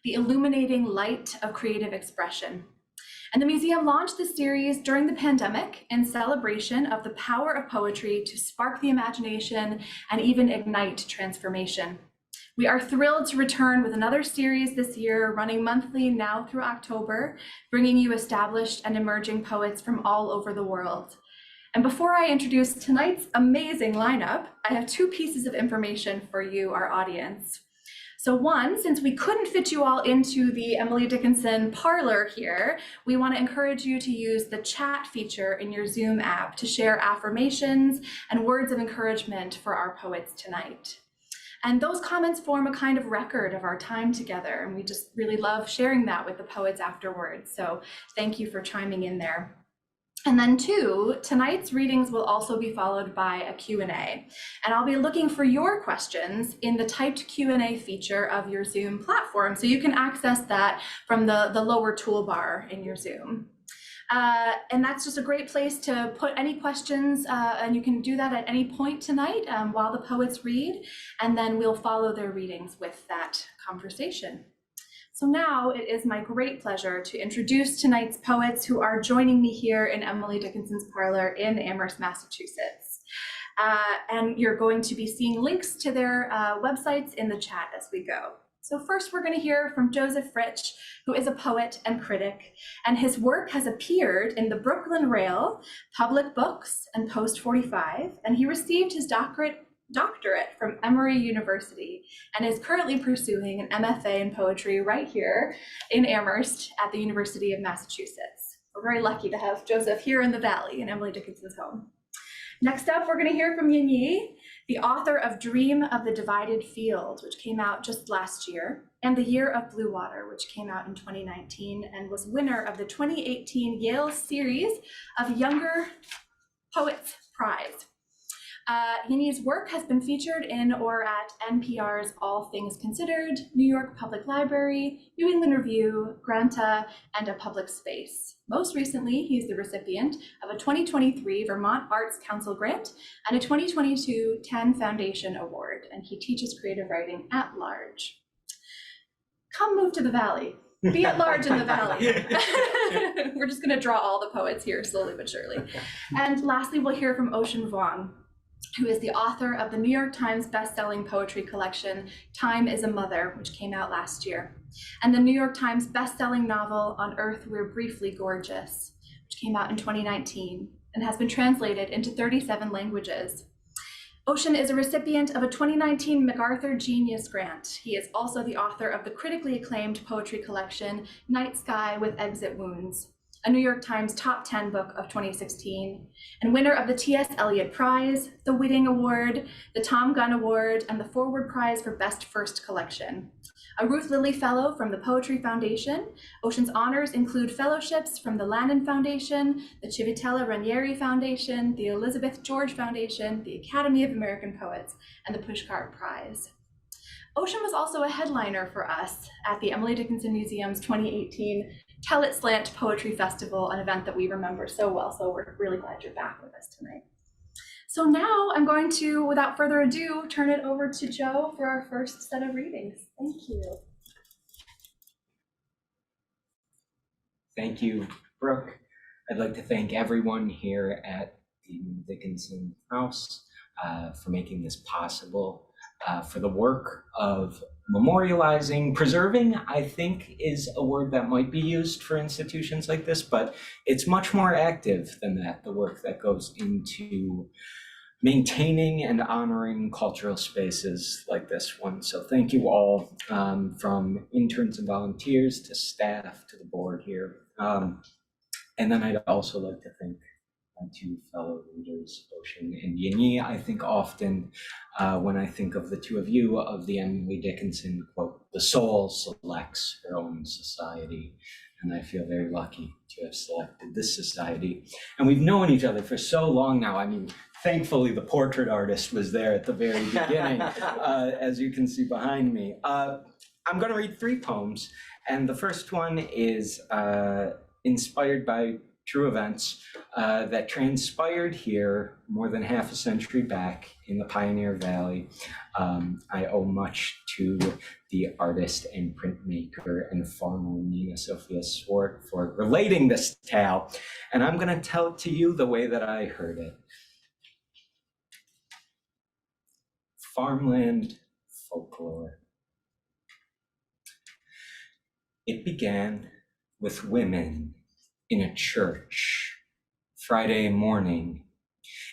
The Illuminating Light of Creative Expression. And the museum launched this series during the pandemic in celebration of the power of poetry to spark the imagination and even ignite transformation. We are thrilled to return with another series this year, running monthly now through October, bringing you established and emerging poets from all over the world. And before I introduce tonight's amazing lineup, I have two pieces of information for you, our audience. So one, since we couldn't fit you all into the Emily Dickinson parlor here, we want to encourage you to use the chat feature in your Zoom app to share affirmations and words of encouragement for our poets tonight. And those comments form a kind of record of our time together, and we just really love sharing that with the poets afterwards. So thank you for chiming in there. And then two, tonight's readings will also be followed by a Q&A. And I'll be looking for your questions in the typed Q&A feature of your Zoom platform. So you can access that from the lower toolbar in your Zoom. And that's just a great place to put any questions, and you can do that at any point tonight while the poets read, and then we'll follow their readings with that conversation. So now it is my great pleasure to introduce tonight's poets who are joining me here in Emily Dickinson's parlor in Amherst, Massachusetts. And you're going to be seeing links to their websites in the chat as we go. So first we're going to hear from Joseph Fritsch, who is a poet and critic, and his work has appeared in the Brooklyn Rail, Public Books, and Post 45, and he received his doctorate from Emory University and is currently pursuing an MFA in poetry right here in Amherst at the University of Massachusetts. We're very lucky to have Joseph here in the Valley in Emily Dickinson's home. Next up, we're going to hear from Yanyi, the author of Dream of the Divided Field, which came out just last year, and The Year of Blue Water, which came out in 2019 and was winner of the 2018 Yale Series of Younger Poets Prize. Yanyi's work has been featured in or at NPR's All Things Considered, New York Public Library, New England Review, Granta, and A Public Space. Most recently, he's the recipient of a 2023 Vermont Arts Council grant and a 2022 TEN Foundation Award, and he teaches creative writing at large. Come move to the Valley. Be at large in the Valley. We're just going to draw all the poets here slowly but surely. And lastly, we'll hear from Vuong, who is the author of the New York Times best-selling poetry collection, Time is a Mother, which came out last year, and the New York Times best-selling novel, On Earth We're Briefly Gorgeous, which came out in 2019 and has been translated into 37 languages. Ocean is a recipient of a 2019 MacArthur Genius Grant. He is also the author of the critically acclaimed poetry collection, Night Sky with Exit Wounds, a New York Times Top 10 book of 2016, and winner of the T.S. Eliot Prize, the Whiting Award, the Tom Gunn Award, and the Forward Prize for Best First Collection. A Ruth Lilly Fellow from the Poetry Foundation, Ocean's honors include fellowships from the Lannan Foundation, the Civitella Ranieri Foundation, the Elizabeth George Foundation, the Academy of American Poets, and the Pushcart Prize. Ocean was also a headliner for us at the Emily Dickinson Museum's 2018 Tell It Slant Poetry Festival, an event that we remember so well, so we're really glad you're back with us tonight. So now I'm going to, without further ado, turn it over to Joe for our first set of readings. Thank you. Thank you, Brooke. I'd like to thank everyone here at the Dickinson House for making this possible, for the work of memorializing, preserving, I think is a word that might be used for institutions like this, but it's much more active than that, the work that goes into maintaining and honoring cultural spaces like this one. So thank you all, from interns and volunteers to staff to the board here. And then I'd also like to thank my two fellow readers, Ocean and Yanyi. I think often when I think of the two of you, of the Emily Dickinson quote, the soul selects her own society. And I feel very lucky to have selected this society. And we've known each other for so long now. I mean, thankfully the portrait artist was there at the very beginning, as you can see behind me. I'm gonna read 3 poems. And the first one is inspired by true events that transpired here more than half a century back in the Pioneer Valley. I owe much to the artist and printmaker and farmer Nina Sophia Swart for relating this tale, and I'm going to tell it to you the way that I heard it. Farmland folklore. It began with women in a church Friday morning.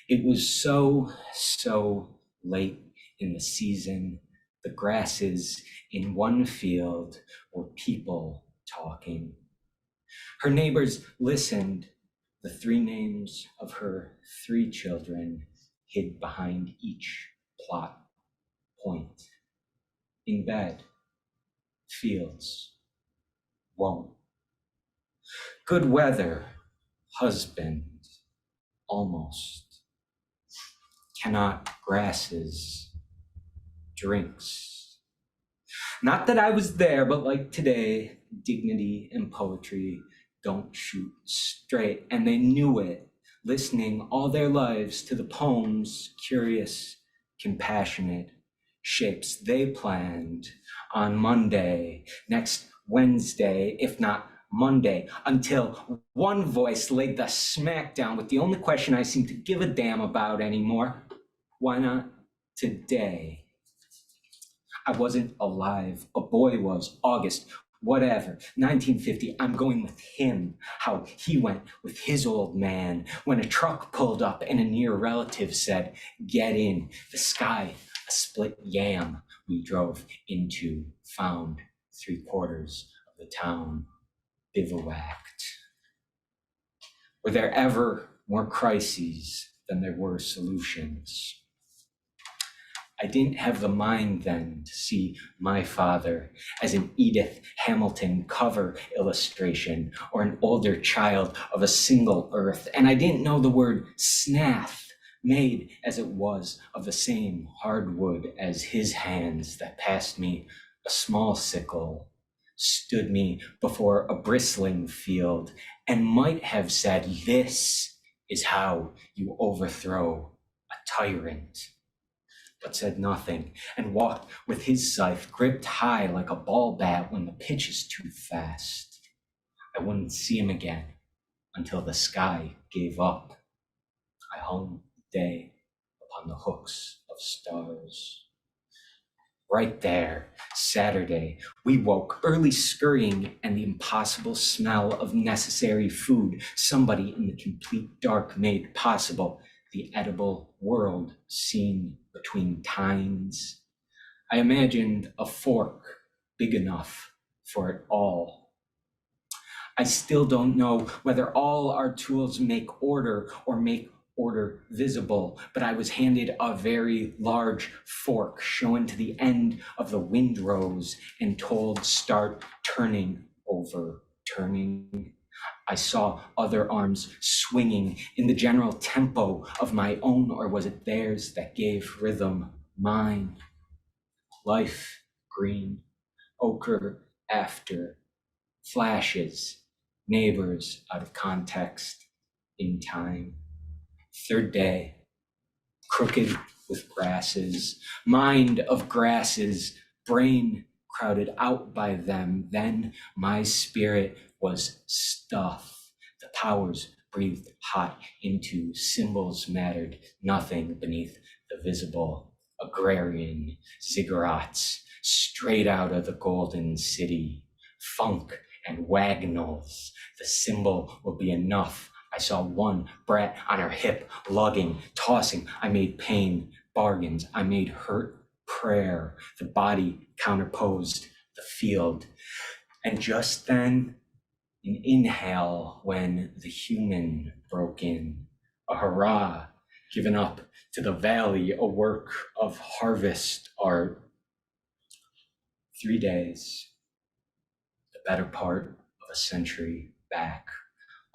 It was so late in the season. The grasses in one field were people talking. Her neighbors listened. The 3 names of her 3 children hid behind each plot point. In bed, fields, Vuong. Good weather, husband, almost. Cannot grasses, drinks. Not that I was there, but like today, dignity and poetry don't shoot straight, and they knew it, listening all their lives to the poems, curious, compassionate shapes they planned on Monday, next Wednesday, if not Monday, until one voice laid the smackdown with the only question I seem to give a damn about anymore. Why not today? I wasn't alive. A boy was. August, whatever, 1950, I'm going with him. How he went with his old man when a truck pulled up and a near relative said, "Get in." The sky, a split yam we drove into, found 3/4 of the town bivouacked. Were there ever more crises than there were solutions? I didn't have the mind then to see my father as an Edith Hamilton cover illustration or an older child of a single earth, and I didn't know the word snath, made as it was of the same hardwood as his hands that passed me a small sickle, stood me before a bristling field, and might have said, "This is how you overthrow a tyrant," but said nothing and walked with his scythe gripped high like a ball bat when the pitch is too fast. I wouldn't see him again until the sky gave up. I hung the day upon the hooks of stars. Right there, Saturday, we woke early scurrying and the impossible smell of necessary food somebody in the complete dark made possible, the edible world seen between tines. I imagined a fork big enough for it all. I still don't know whether all our tools make order or make order visible, but I was handed a very large fork shown to the end of the windrows and told, "Start turning over, turning." I saw other arms swinging in the general tempo of my own, or was it theirs that gave rhythm mine? Life, green, ochre after, flashes, neighbors out of context, in time. 3rd day, crooked with grasses, mind of grasses, brain crowded out by them. Then my spirit was stuff. The powers breathed hot into symbols mattered nothing beneath the visible. Agrarian ziggurats straight out of the golden city. Funk and wagnalls. The symbol will be enough. I saw one brat on her hip, lugging, tossing. I made pain bargains. I made hurt prayer. The body counterposed the field. And just then, an inhale when the human broke in. A hurrah given up to the valley, a work of harvest art. 3 days, the better part of a century back.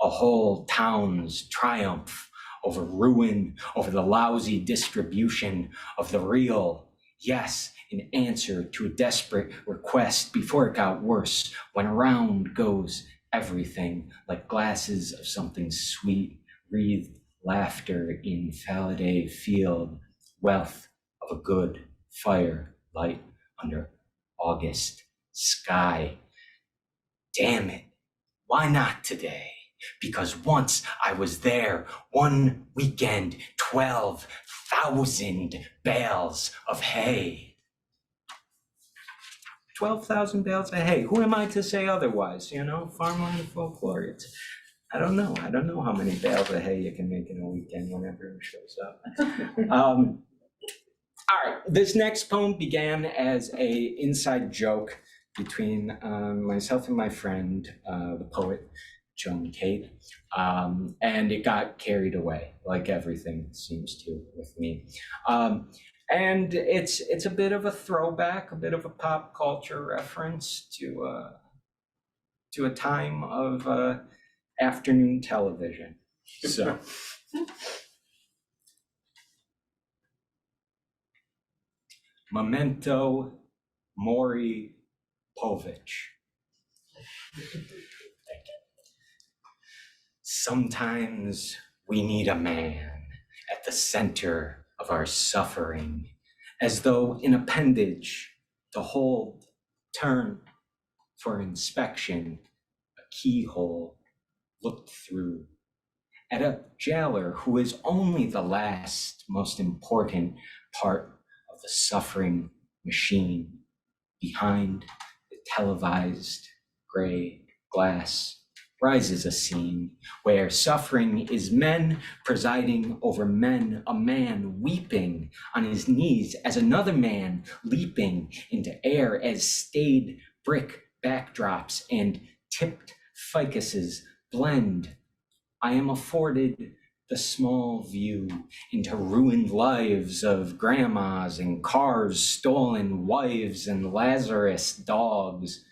A whole town's triumph over ruin, over the lousy distribution of the real. Yes, in answer to a desperate request before it got worse, when around goes everything like glasses of something sweet, wreathed laughter in Faladay field, wealth of a good fire light under August sky. Damn it, why not today? Because once I was there, one weekend, 12,000 bales of hay. 12,000 bales of hay. Who am I to say otherwise? You know, farmland folklore. I don't know. I don't know how many bales of hay you can make in a weekend when everyone shows up. All right, this next poem began as a inside joke between myself and my friend, the poet Joan Kate, and it got carried away, like everything seems to with me. And it's a bit of a throwback, a bit of a pop culture reference to a time of afternoon television. So. Memento Mori Povich. Sometimes we need a man at the center of our suffering, as though an appendage to hold, turn for inspection, a keyhole looked through, at a jailer who is only the last most important part of the suffering machine behind the televised gray glass rises a scene where suffering is men presiding over men, a man weeping on his knees as another man leaping into air as staid brick backdrops and tipped ficuses blend. I am afforded the small view into ruined lives of grandmas and cars, stolen wives and Lazarus dogs.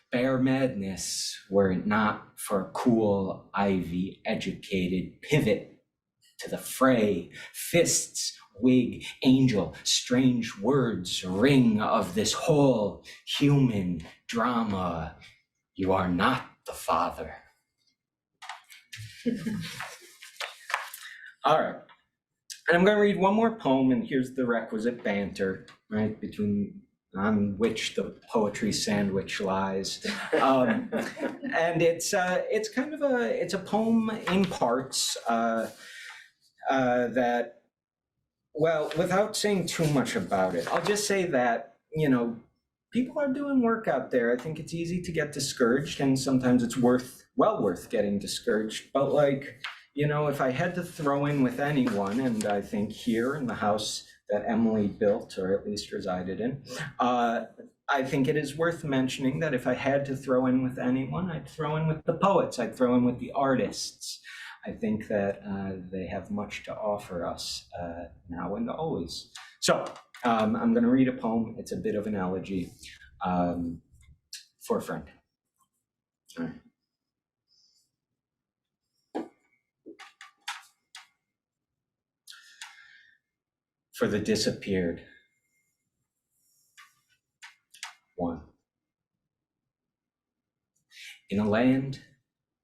Bare madness were it not for a cool, ivy-educated pivot to the fray. Fists, wig, angel, strange words ring of this whole human drama. You are not the father. All right, and I'm going to read one more poem, and here's the requisite banter, right, on which the poetry sandwich lies. And it's kind of it's a poem in parts that, well, without saying too much about it, I'll just say that, you know, people are doing work out there. I think it's easy to get discouraged, and sometimes it's well worth getting discouraged. But like, you know, if I had to throw in with anyone, and I think here in the house that Emily built, or at least resided in, I think it is worth mentioning that if I had to throw in with anyone, I'd throw in with the poets, I'd throw in with the artists. I think that they have much to offer us now and always. So I'm going to read a poem. It's a bit of an elegy for a friend. All right. For the disappeared. 1. In a land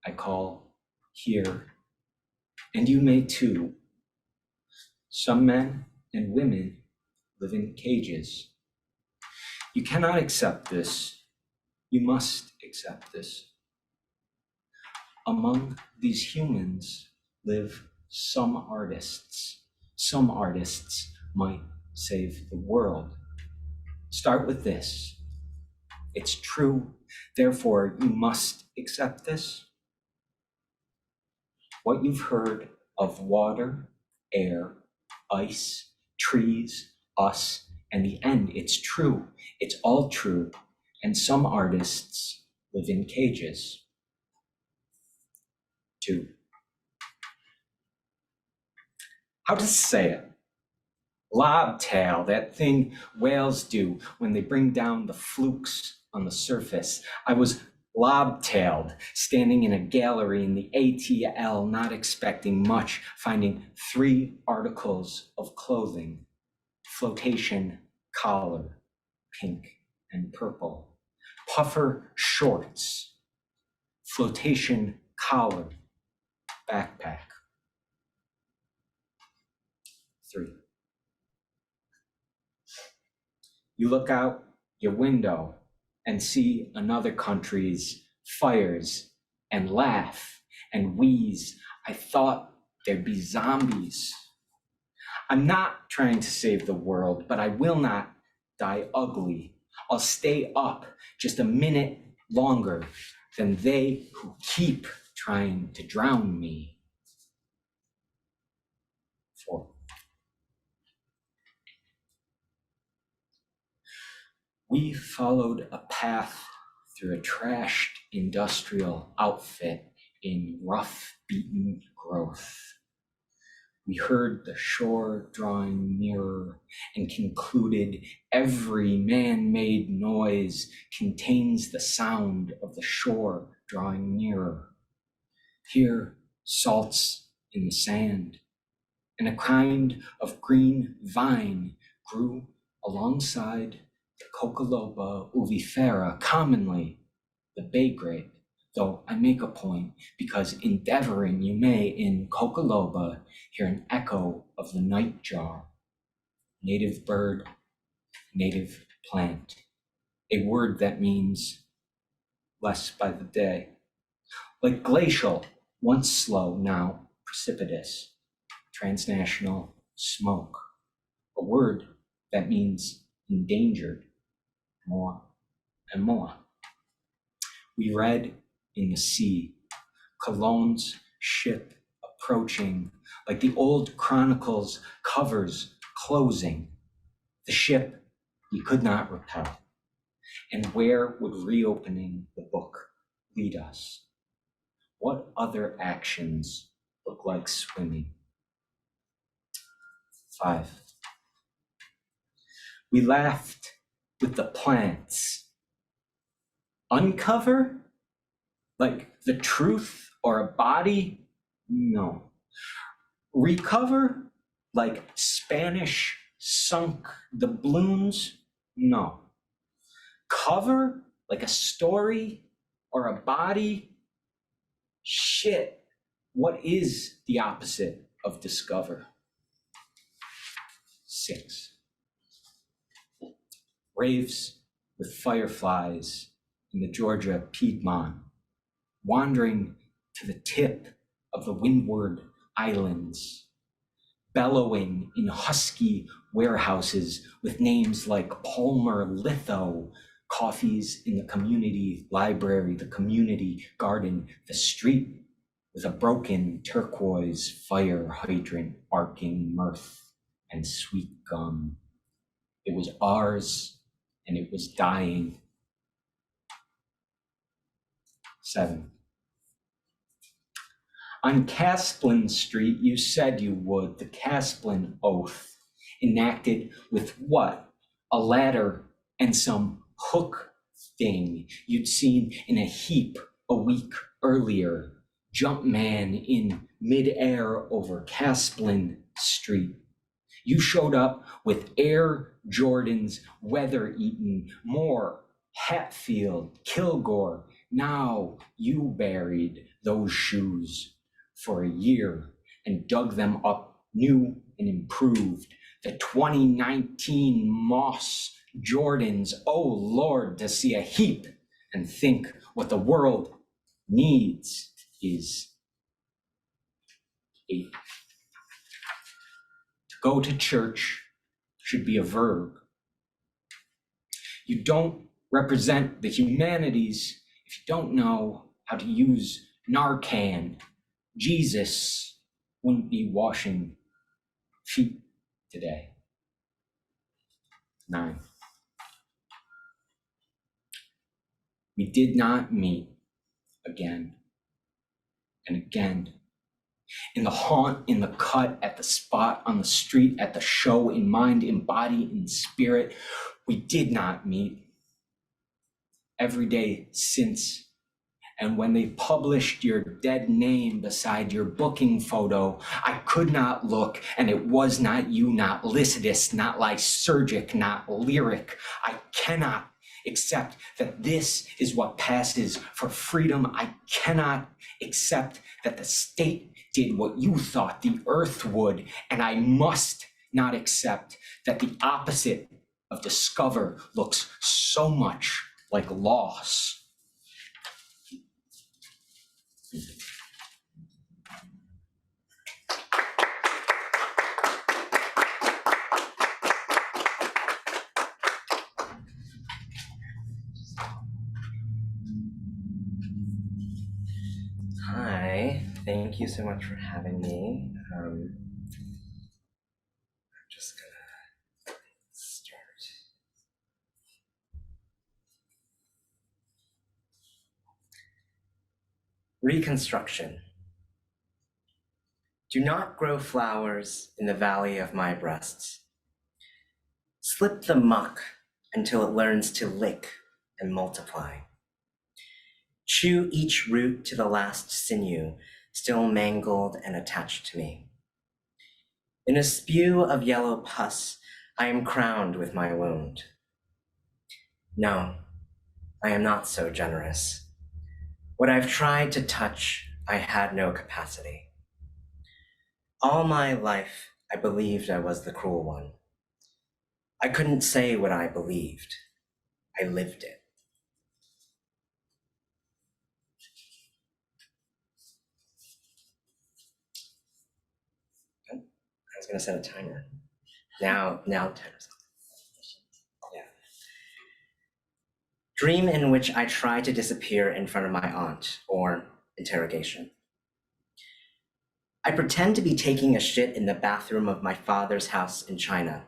I call here, and you may too, some men and women live in cages. You cannot accept this. You must accept this. Among these humans live some artists. Some artists might save the world. Start with this. It's true, therefore you must accept this. What you've heard of water, air, ice, trees, us, and the end, it's true. It's all true. And some artists live in cages. 2. How to say it? Lobtail, that thing whales do when they bring down the flukes on the surface. I was lobtailed, standing in a gallery in the ATL, not expecting much, finding 3 articles of clothing: flotation collar, pink and purple, puffer shorts, flotation collar, backpack. 3. You look out your window and see another country's fires and laugh and wheeze. I thought there'd be zombies. I'm not trying to save the world, but I will not die ugly. I'll stay up just a minute longer than they who keep trying to drown me. 4. We followed a path through a trashed industrial outfit in rough, beaten growth. We heard the shore drawing nearer and concluded every man-made noise contains the sound of the shore drawing nearer. Here, salts in the sand, and a kind of green vine grew alongside the Coccoloba uvifera, commonly the bay grape, though I make a point because endeavoring you may in Coccoloba hear an echo of the nightjar, native bird, native plant, a word that means less by the day. Like glacial, once slow, now precipitous, transnational smoke, a word that means endangered more and more. We read in the sea, Cologne's ship approaching, like the old chronicles covers closing. The ship he could not repel. And where would reopening the book lead us? What other actions look like swimming? 5. We laughed with the plants. Uncover? Like the truth or a body? No. Recover? Like Spanish sunk the balloons? No. Cover? Like a story or a body? Shit. What is the opposite of discover? 6. Raves with fireflies in the Georgia Piedmont, wandering to the tip of the Windward Islands, bellowing in husky warehouses with names like Palmer Litho, coffees in the community library, the community garden, the street with a broken turquoise fire hydrant arcing mirth and sweet gum. It was ours and it was dying. 7. On Casplin Street, you said you would, the Casplin Oath, enacted with what? A ladder and some hook thing you'd seen in a heap a week earlier. Jumpman in midair over Casplin Street. You showed up with Air Jordans, weather-eaten, Moore, Hatfield, Kilgore. Now you buried those shoes for a year and dug them up new and improved. The 2019 Moss Jordans, oh Lord, to see a heap and think what the world needs is 8. To go to church should be a verb. You don't represent the humanities if you don't know how to use Narcan. Jesus wouldn't be washing feet today. 9. We did not meet again and again. In the haunt, in the cut, at the spot, on the street, at the show, in mind, in body, in spirit, we did not meet every day since. And when they published your dead name beside your booking photo, I could not look, and it was not you, not licitous, not lysergic, not lyric. I cannot accept that this is what passes for freedom. I cannot accept that the state did what you thought the earth would, and I must not accept that the opposite of discover looks so much like loss. Hi, thank you so much for having me. I'm just gonna start. Reconstruction. Do not grow flowers in the valley of my breasts. Slip the muck until it learns to lick and multiply. Chew each root to the last sinew, still mangled and attached to me. In a spew of yellow pus, I am crowned with my wound. No, I am not so generous. What I've tried to touch, I had no capacity. All my life, I believed I was the cruel one. I couldn't say what I believed. I lived it. I was gonna set a timer. Now timer's on. Yeah. Dream in which I try to disappear in front of my aunt, or interrogation. I pretend to be taking a shit in the bathroom of my father's house in China.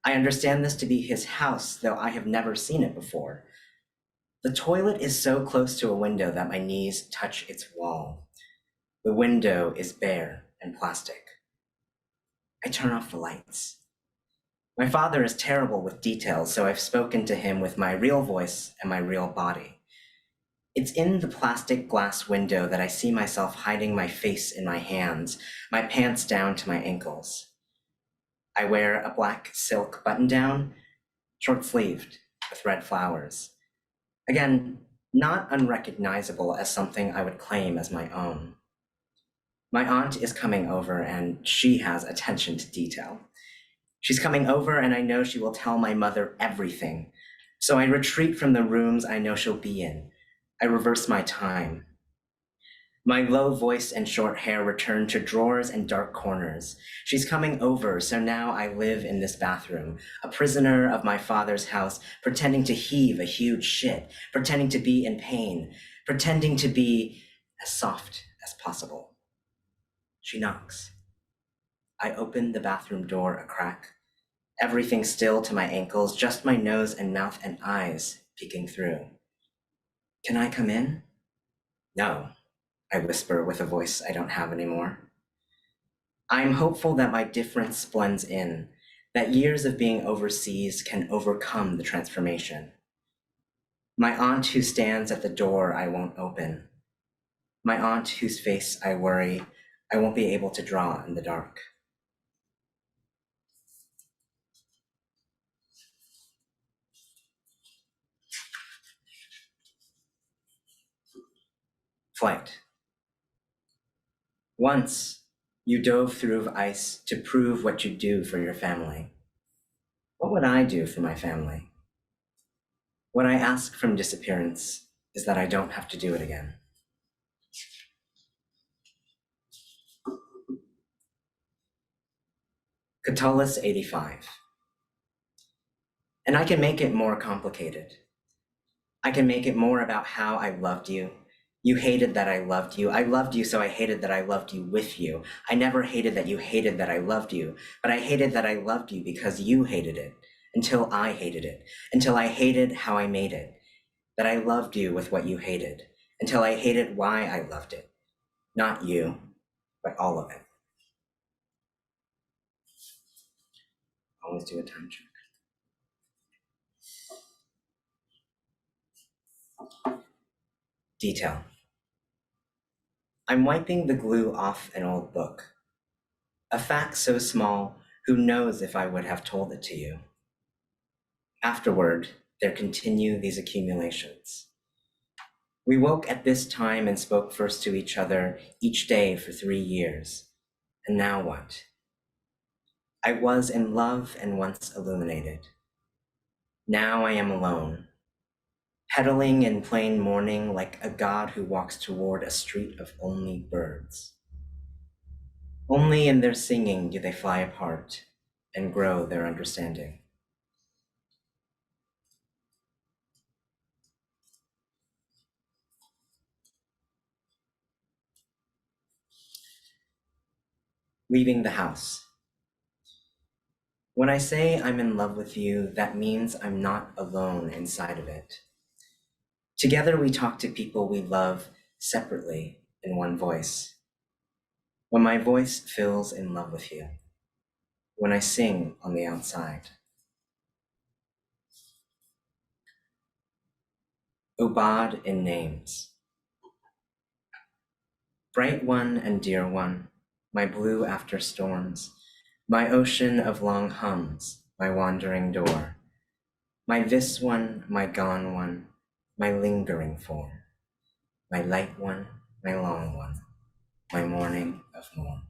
I understand this to be his house, though I have never seen it before. The toilet is so close to a window that my knees touch its wall. The window is bare and plastic. I turn off the lights. My father is terrible with details, so I've spoken to him with my real voice and my real body. It's in the plastic glass window that I see myself hiding my face in my hands, my pants down to my ankles. I wear a black silk button-down, short-sleeved, with red flowers. Again, not unrecognizable as something I would claim as my own. My aunt is coming over and she has attention to detail. She's coming over and I know she will tell my mother everything. So I retreat from the rooms I know she'll be in. I reverse my time. My low voice and short hair return to drawers and dark corners. She's coming over, so now I live in this bathroom, a prisoner of my father's house, pretending to heave a huge shit, pretending to be in pain, pretending to be as soft as possible. She knocks. I open the bathroom door a crack, everything still to my ankles, just my nose and mouth and eyes peeking through. Can I come in? No, I whisper with a voice I don't have anymore. I'm hopeful that my difference blends in, that years of being overseas can overcome the transformation. My aunt who stands at the door I won't open. My aunt whose face I worry I won't be able to draw in the dark. Flight. Once, you dove through ice to prove what you do for your family. What would I do for my family? What I ask from disappearance is that I don't have to do it again. Catullus 85. And I can make it more complicated. I can make it more about how I loved you. You hated that I loved you. I loved you, so I hated that I loved you with you. I never hated that you hated that I loved you, but I hated that I loved you because you hated it, until I hated it, until I hated how I made it, that I loved you with what you hated, until I hated why I loved it. Not you, but all of it. Always do a time check. Detail. I'm wiping the glue off an old book. A fact so small, who knows if I would have told it to you. Afterward, there continue these accumulations. We woke at this time and spoke first to each other each day for 3 years. And now what? I was in love and once illuminated. Now I am alone, pedaling in plain morning like a god who walks toward a street of only birds. Only in their singing do they fly apart and grow their understanding. Leaving the house. When I say I'm in love with you, that means I'm not alone inside of it. Together we talk to people we love separately in one voice. When my voice fills in love with you, when I sing on the outside. Obad in names. Bright one and dear one, my blue after storms, my ocean of long hums, my wandering door, my this one, my gone one, my lingering form, my light one, my long one, my morning of morn.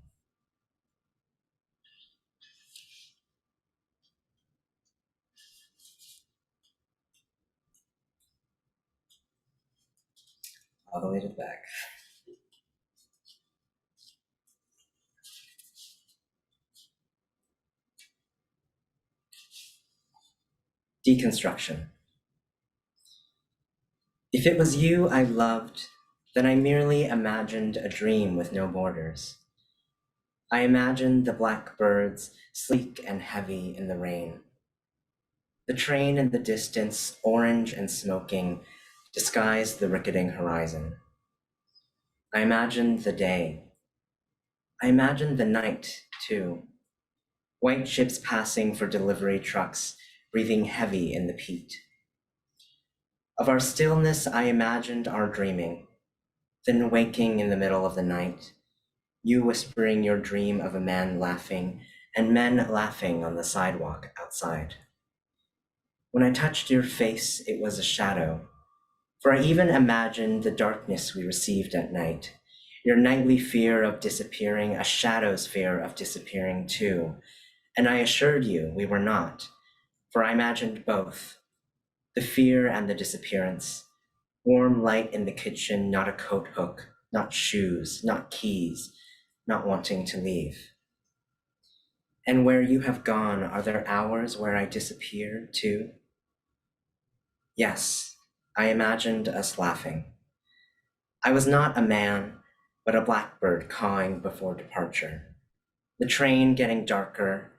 All the way to the back. Deconstruction. If it was you I loved, then I merely imagined a dream with no borders. I imagined the black birds, sleek and heavy in the rain. The train in the distance, orange and smoking, disguised the ricketing horizon. I imagined the day. I imagined the night, too. White ships passing for delivery trucks, breathing heavy in the peat. Of our stillness, I imagined our dreaming, then waking in the middle of the night, you whispering your dream of a man laughing, and men laughing on the sidewalk outside. When I touched your face, it was a shadow, for I even imagined the darkness we received at night, your nightly fear of disappearing, a shadow's fear of disappearing too. And I assured you we were not, for I imagined both, the fear and the disappearance, warm light in the kitchen, not a coat hook, not shoes, not keys, not wanting to leave. And where you have gone, are there hours where I disappear too? Yes, I imagined us laughing. I was not a man, but a blackbird cawing before departure. The train getting darker,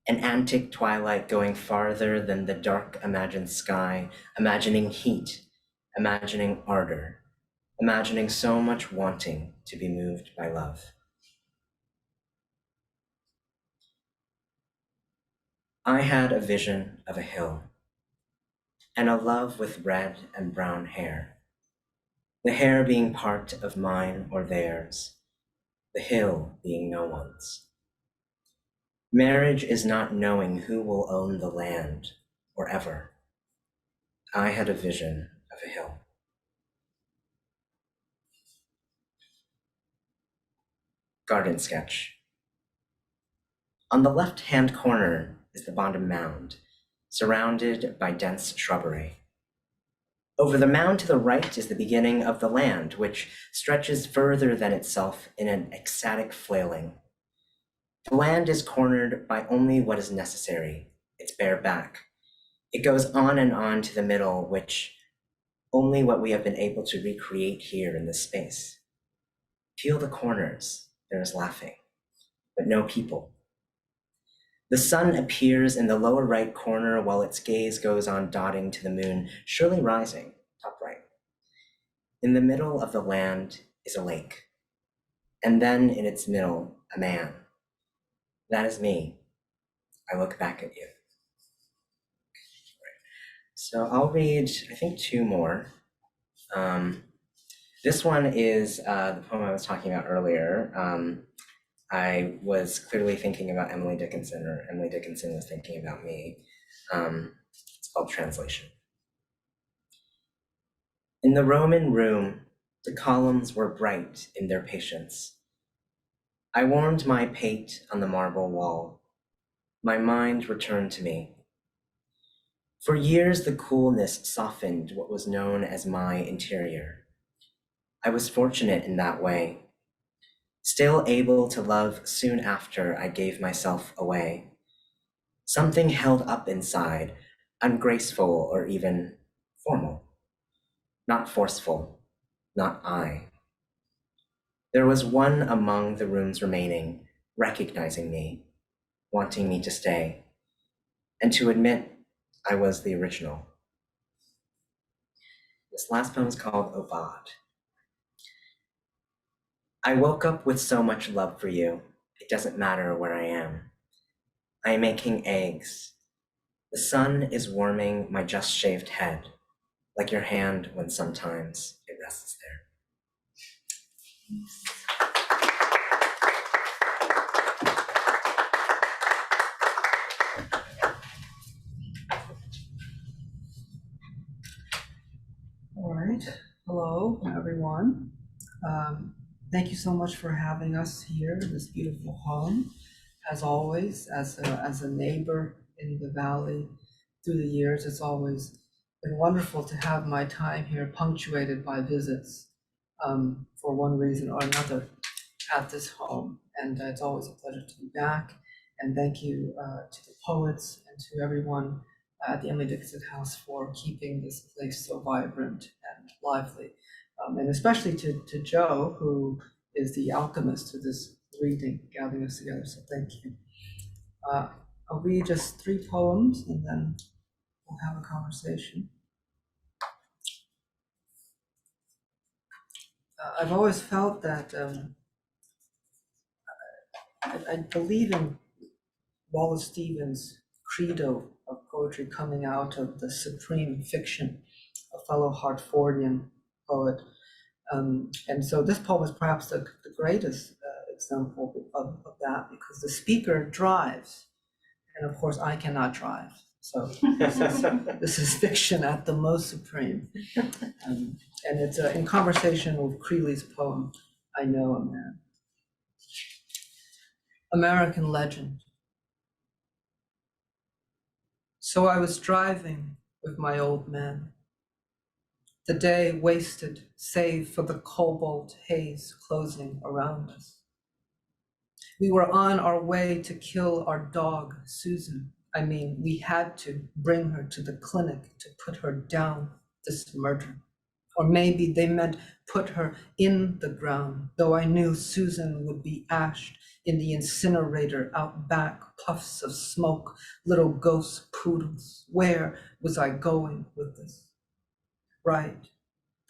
an antic twilight going farther than the dark imagined sky, imagining heat, imagining ardor, imagining so much wanting to be moved by love. I had a vision of a hill, and a love with red and brown hair, the hair being part of mine or theirs, the hill being no one's. Marriage is not knowing who will own the land or ever. I had a vision of a hill. Garden sketch. On the left-hand corner is the bottom mound, surrounded by dense shrubbery. Over the mound to the right is the beginning of the land, which stretches further than itself in an ecstatic flailing. The land is cornered by only what is necessary, its bare back. It goes on and on to the middle, which only what we have been able to recreate here in this space. Peel the corners, there is laughing, but no people. The sun appears in the lower right corner while its gaze goes on dotting to the moon, surely rising, top right. In the middle of the land is a lake, and then in its middle, a man. That is me. I look back at you. So I'll read, I think, 2 more. This one is the poem I was talking about earlier. I was clearly thinking about Emily Dickinson, or Emily Dickinson was thinking about me. It's called Translation. In the Roman room, the columns were bright in their patience. I warmed my pate on the marble wall. My mind returned to me. For years, the coolness softened what was known as my interior. I was fortunate in that way, still able to love soon after I gave myself away. Something held up inside, ungraceful or even formal. Not forceful, not I. There was one among the rooms remaining, recognizing me, wanting me to stay, and to admit I was the original. This last poem is called Ovad. I woke up with so much love for you, it doesn't matter where I am. I am making eggs. The sun is warming my just shaved head, like your hand when sometimes it rests there. All right. Hello, everyone. Thank you so much for having us here in this beautiful home. As always, as a neighbor in the valley through the years, it's always been wonderful to have my time here punctuated by visits for one reason or another at this home. And it's always a pleasure to be back. And thank you to the poets and to everyone at the Emily Dickinson House for keeping this place so vibrant and lively. And especially to Joe, who is the alchemist to this reading, gathering us together. So thank you. I'll read just 3 poems and then we'll have a conversation. I've always felt that I believe in Wallace Stevens' credo of poetry coming out of the supreme fiction, a fellow Hartfordian poet. And so this poem is perhaps the greatest example of that, because the speaker drives, and of course I cannot drive. So this is fiction at the most supreme. And it's in conversation with Creeley's poem, I Know a Man. American legend. So I was driving with my old man. The day wasted, save for the cobalt haze closing around us. We were on our way to kill our dog, Susan. I mean, we had to bring her to the clinic to put her down this murder. Or maybe they meant put her in the ground, though I knew Susan would be ashed in the incinerator out back, puffs of smoke, little ghost poodles. Where was I going with this? Right,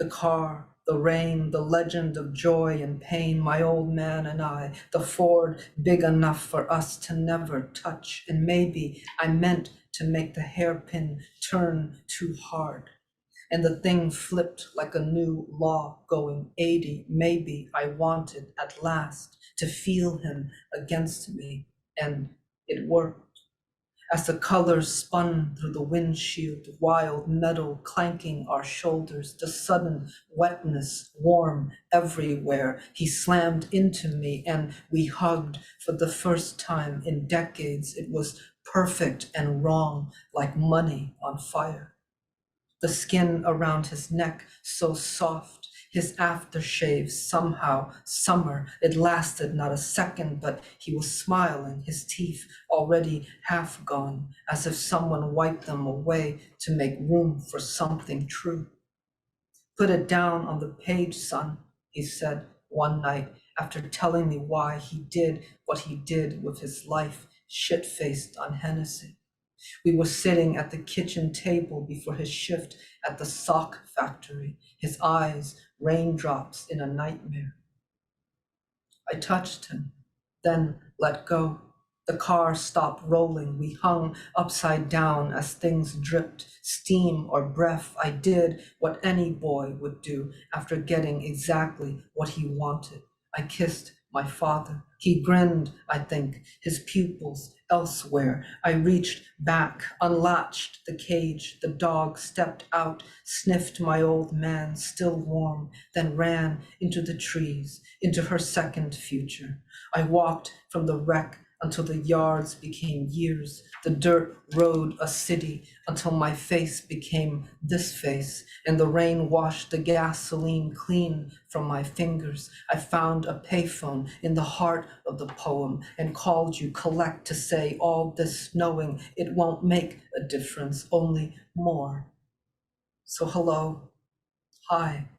the car, the rain, the legend of joy and pain, my old man and I, the Ford big enough for us to never touch. And maybe I meant to make the hairpin turn too hard. And the thing flipped like a new law going 80. Maybe I wanted at last to feel him against me, and it worked. As the colors spun through the windshield, wild metal clanking our shoulders, the sudden wetness warm everywhere. He slammed into me and we hugged for the first time in decades. It was perfect and wrong, like money on fire. The skin around his neck so soft, his aftershave somehow summer. It lasted not a second, but he was smiling, his teeth already half gone, as if someone wiped them away to make room for something true. Put it down on the page, son, he said one night after telling me why he did what he did with his life, shit-faced on Hennessy. We were sitting at the kitchen table before his shift at the sock factory, his eyes raindrops in a nightmare. I touched him, then let go. The car stopped rolling. We hung upside down as things dripped, steam or breath. I did what any boy would do after getting exactly what he wanted. I kissed my father. He grinned, I think, his pupils elsewhere. I reached back, unlatched the cage. The dog stepped out, sniffed my old man, still warm, then ran into the trees, into her second future. I walked from the wreck until the yards became years, the dirt road a city, until my face became this face, and the rain washed the gasoline clean from my fingers. I found a payphone in the heart of the poem and called you collect to say all this, knowing it won't make a difference, only more. So hello, hi.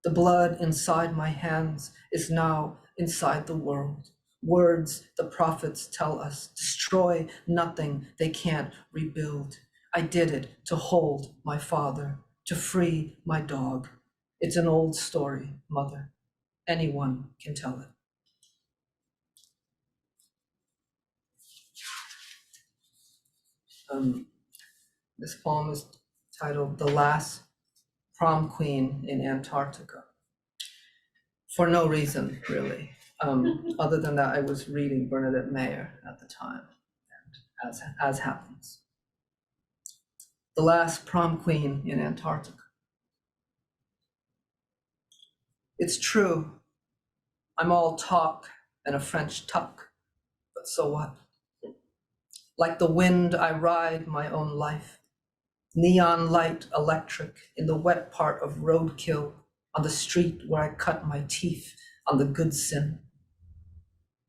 The blood inside my hands is now inside the world. Words the prophets tell us, destroy nothing they can't rebuild. I did it to hold my father, to free my dog. It's an old story, mother. Anyone can tell it. This poem is titled The Last Prom Queen in Antarctica. For no reason, really. Other than that, I was reading Bernadette Mayer at the time, and as happens. The Last Prom Queen in Antarctica. It's true, I'm all talk and a French tuck, but so what? Like the wind, I ride my own life. Neon light electric in the wet part of roadkill, on the street where I cut my teeth on the good sin.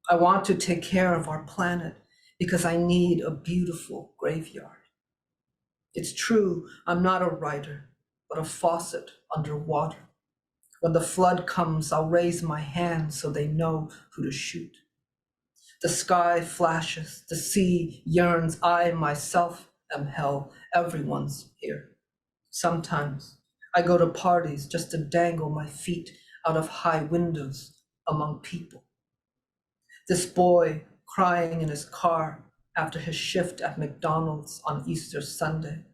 I want to take care of our planet because I need a beautiful graveyard. It's true, I'm not a writer, but a faucet underwater. When the flood comes, I'll raise my hand so they know who to shoot. The sky flashes, the sea yearns, I myself am hell, everyone's here. Sometimes I go to parties just to dangle my feet out of high windows among people. This boy crying in his car after his shift at McDonald's on Easter Sunday,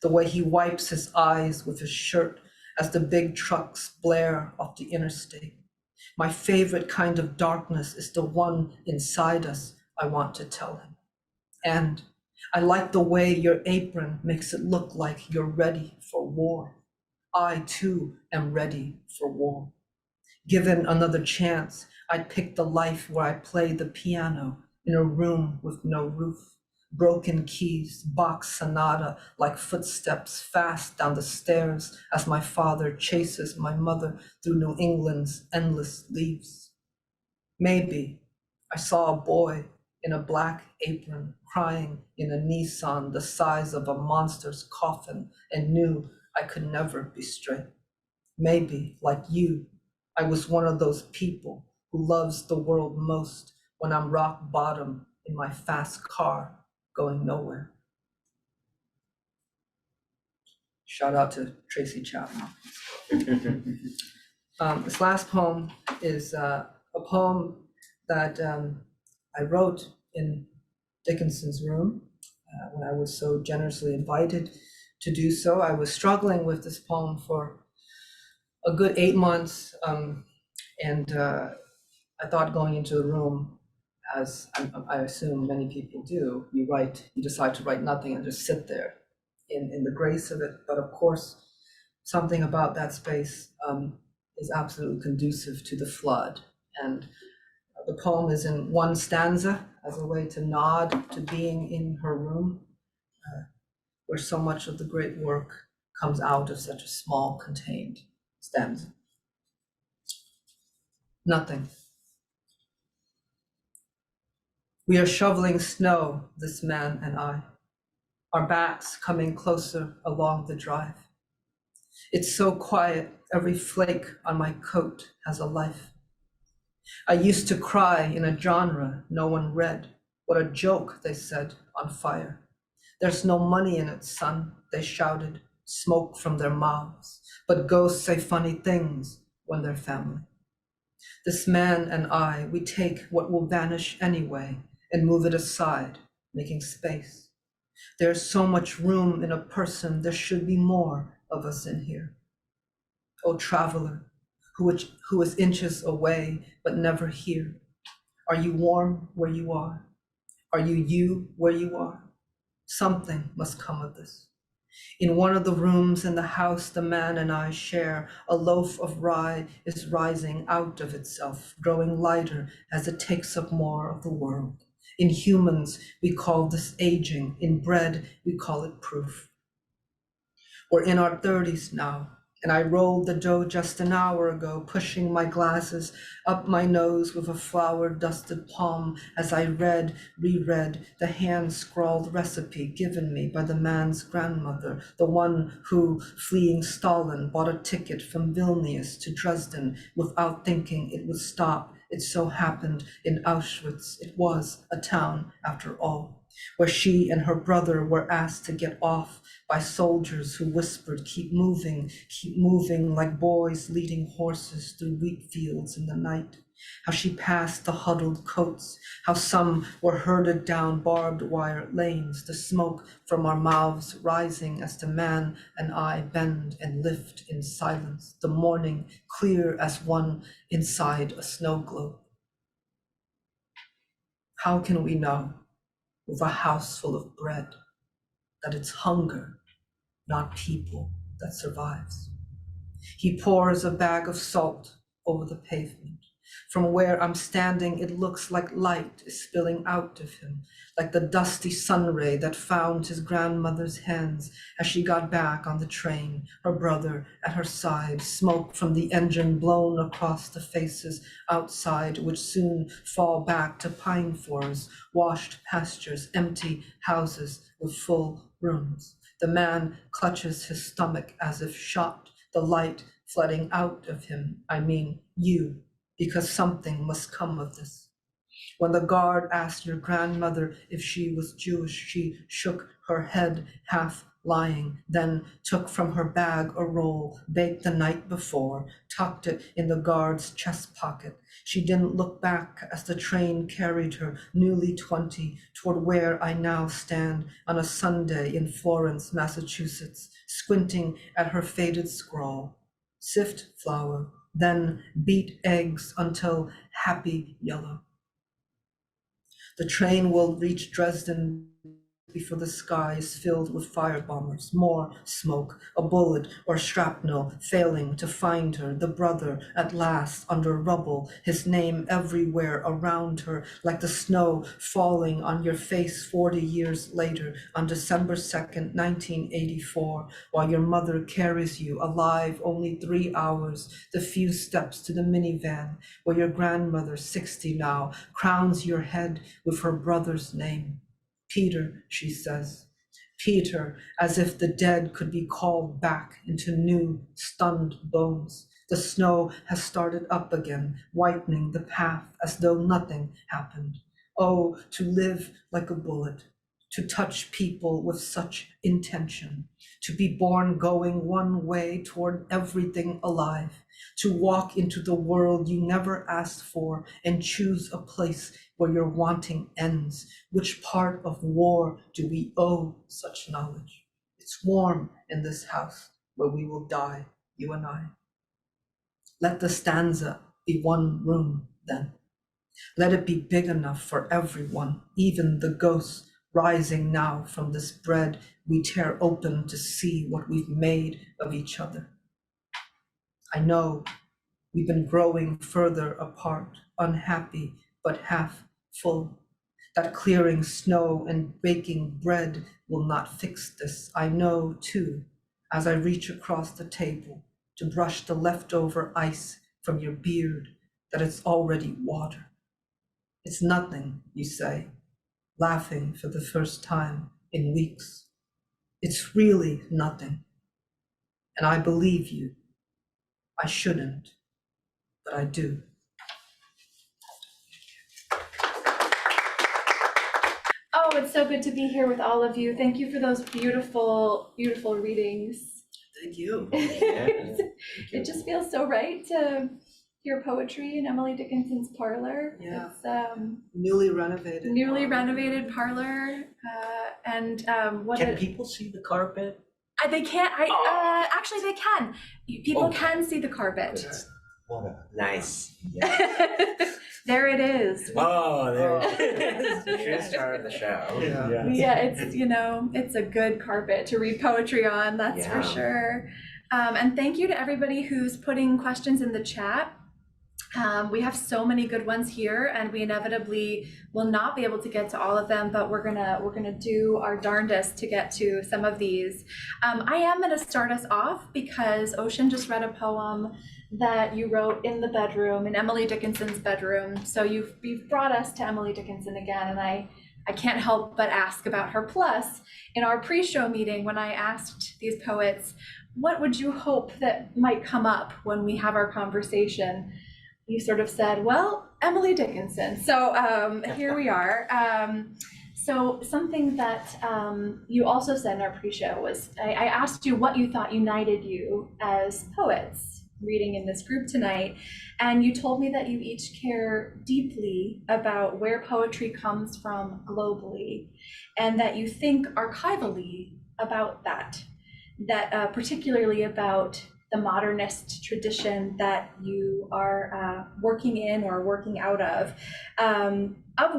the way he wipes his eyes with his shirt as the big trucks blare off the interstate. My favorite kind of darkness is the one inside us, I want to tell him. And I like the way your apron makes it look like you're ready for war. I too am ready for war. Given another chance, I'd pick the life where I play the piano in a room with no roof. Broken keys, Bach sonata like footsteps fast down the stairs as my father chases my mother through New England's endless leaves. Maybe I saw a boy in a black apron crying in a Nissan the size of a monster's coffin and knew I could never be straight. Maybe, like you, I was one of those people who loves the world most when I'm rock bottom in my fast car going nowhere. Shout out to Tracy Chapman. This last poem is a poem that I wrote in Dickinson's room when I was so generously invited to do so. I was struggling with this poem for a good 8 months, and I thought going into the room, as I assume many people do, you decide to write nothing and just sit there in the grace of it. But of course, something about that space is absolutely conducive to the flood. And the poem is in one stanza as a way to nod to being in her room, where so much of the great work comes out of such a small, contained stanza. Nothing. We are shoveling snow, this man and I, our backs coming closer along the drive. It's so quiet, every flake on my coat has a life. I used to cry in a genre no one read. What a joke, they said, on fire. There's no money in it, son, they shouted, smoke from their mouths. But ghosts say funny things when they're family. This man and I, we take what will vanish anyway and move it aside, making space. There's so much room in a person, there should be more of us in here. Oh, traveler, who is inches away but never here? Are you warm where you are? Are you where you are? Something must come of this. In one of the rooms in the house the man and I share, a loaf of rye is rising out of itself, growing lighter as it takes up more of the world. In humans, we call this aging. In bread, we call it proof. We're in our 30s now, and I rolled the dough just an hour ago, pushing my glasses up my nose with a flour-dusted palm as I reread the hand-scrawled recipe given me by the man's grandmother, the one who, fleeing Stalin, bought a ticket from Vilnius to Dresden without thinking it would stop. It so happened in Auschwitz. It was a town, after all, where she and her brother were asked to get off by soldiers who whispered, keep moving, like boys leading horses through wheat fields in the night. How she passed the huddled coats, how some were herded down barbed wire lanes, the smoke from our mouths rising as the man and I bend and lift in silence, the morning clear as one inside a snow globe. How can we know, with a house full of bread, that it's hunger, not people, that survives? He pours a bag of salt over the pavement. From where I'm standing, it looks like light is spilling out of him, like the dusty sun ray that found his grandmother's hands as she got back on the train, her brother at her side, smoke from the engine blown across the faces outside, which soon fall back to pine forests, washed pastures, empty houses with full rooms. The man clutches his stomach as if shot, the light flooding out of him, I mean you, because something must come of this. When the guard asked your grandmother if she was Jewish, she shook her head, half lying, then took from her bag a roll baked the night before, tucked it in the guard's chest pocket. She didn't look back as the train carried her, newly 20, toward where I now stand on a Sunday in Florence, Massachusetts, squinting at her faded scrawl. Sift flour, then beat eggs until happy yellow. The train will reach Dresden before the sky is filled with fire bombers, more smoke, a bullet or shrapnel failing to find her, the brother at last under rubble, his name everywhere around her, like the snow falling on your face 40 years later on December 2nd, 1984, while your mother carries you alive only 3 hours, the few steps to the minivan, where your grandmother, 60 now, crowns your head with her brother's name. Peter, she says. Peter, as if the dead could be called back into new, stunned bones. The snow has started up again, whitening the path as though nothing happened. Oh, to live like a bullet, to touch people with such intention, to be born going one way toward everything alive, to walk into the world you never asked for and choose a place where your wanting ends. Which part of war do we owe such knowledge? It's warm in this house where we will die, you and I. Let the stanza be one room then. Let it be big enough for everyone, even the ghosts rising now from this bread we tear open to see what we've made of each other. I know we've been growing further apart, unhappy but half full. That clearing snow and baking bread will not fix this. I know too, as I reach across the table to brush the leftover ice from your beard, that it's already water. It's nothing, you say, laughing for the first time in weeks. It's really nothing. And I believe you. I shouldn't, but I do. Oh, it's so good to be here with all of you. Thank you for those beautiful, beautiful readings. Thank you. It just feels so right to hear poetry in Emily Dickinson's parlor. Yeah. It's Newly renovated. newly renovated parlor, and what Can people see the carpet? they can't. Actually, they can. People Okay. can see the carpet. What a Nice. There it is. Oh, there it is. The true star of the show. Yeah. Yeah, it's, you know, it's a good carpet to read poetry on, that's for Yeah. sure. And thank you to everybody who's putting questions in the chat. We have so many good ones here, and we inevitably will not be able to get to all of them, but we're gonna do our darndest to get to some of these. I am gonna start us off because Ocean just read a poem that you wrote in the bedroom, in Emily Dickinson's bedroom. So you've brought us to Emily Dickinson again, and I can't help but ask about her. Plus, in our pre-show meeting, when I asked these poets, what would you hope that might come up when we have our conversation? You sort of said, well, Emily Dickinson. So here we are. So something that you also said in our pre-show was, I asked you what you thought united you as poets reading in this group tonight. And you told me that you each care deeply about where poetry comes from globally, and that you think archivally about that particularly about the modernist tradition that you are working in or working out of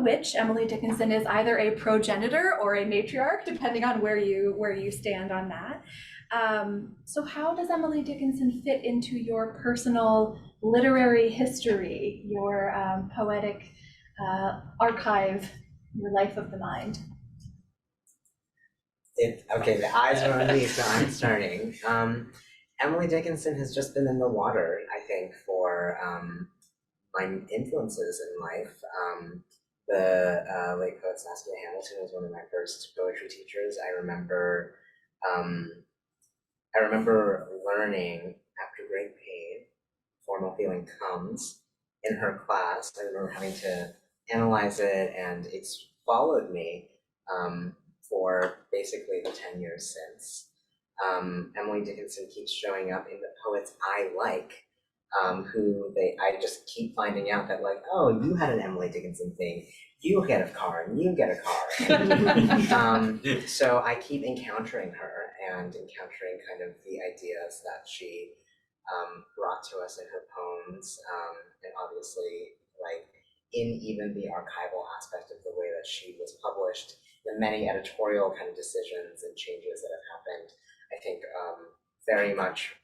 which Emily Dickinson is either a progenitor or a matriarch, depending on where you stand on that. So how does Emily Dickinson fit into your personal literary history, your poetic archive, your life of the mind? Okay, the eyes are on me, so I'm starting. Emily Dickinson has just been in the water, I think, for my influences in life. The late poet Saskia Hamilton was one of my first poetry teachers. I remember learning after great pain, formal feeling comes, in her class. I remember having to analyze it, and it's followed me for basically the 10 years since. Emily Dickinson keeps showing up in the poets I like, I just keep finding out that, like, oh, you had an Emily Dickinson thing, you get a car, and you get a car. So I keep encountering her and encountering kind of the ideas that she brought to us in her poems, and obviously, like, in even the archival aspect of the way that she was published, the many editorial kind of decisions and changes that have happened, I think very much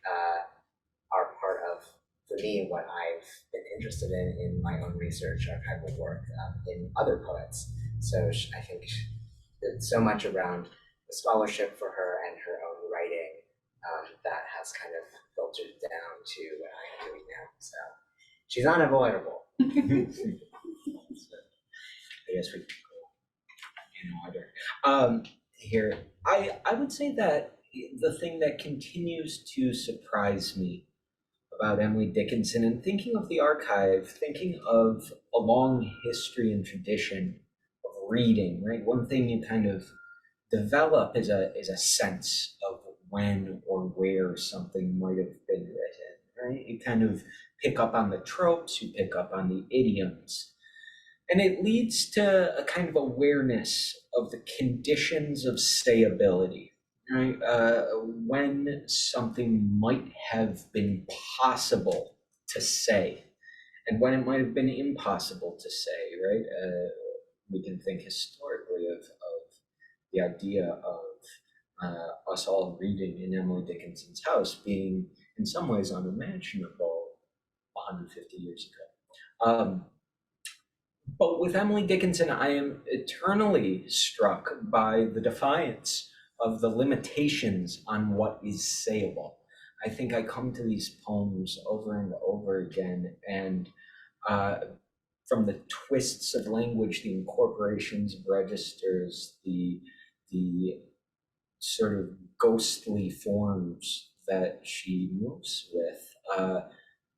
are part of, for me, what I've been interested in my own research, archival work in other poets. So I think there's so much around the scholarship for her and her own writing that has kind of filtered down to what I am doing now. So she's unavoidable. I guess we can go in order. Here, I would say that the thing that continues to surprise me about Emily Dickinson, and thinking of the archive, thinking of a long history and tradition of reading, right? One thing you kind of develop is a sense of when or where something might have been written, right? You kind of pick up on the tropes, you pick up on the idioms. And it leads to a kind of awareness of the conditions of sayability, right? When something might have been possible to say, and when it might have been impossible to say, right? We can think historically of the idea of us all reading in Emily Dickinson's house being in some ways unimaginable 150 years ago. But with Emily Dickinson, I am eternally struck by the defiance of the limitations on what is sayable. I think I come to these poems over and over again, and from the twists of language, the incorporations of registers, the sort of ghostly forms that she moves with,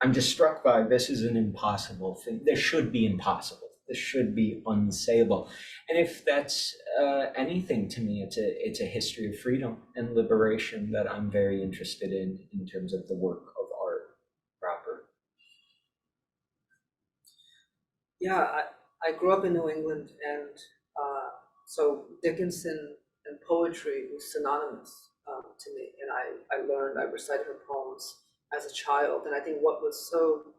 I'm just struck by, this is an impossible thing. This should be impossible. This should be unsayable. And if that's anything to me, it's a history of freedom and liberation that I'm very interested in terms of the work of art proper. Yeah, I grew up in New England, and so Dickinson and poetry was synonymous to me. And I recited her poems as a child. And I think what was so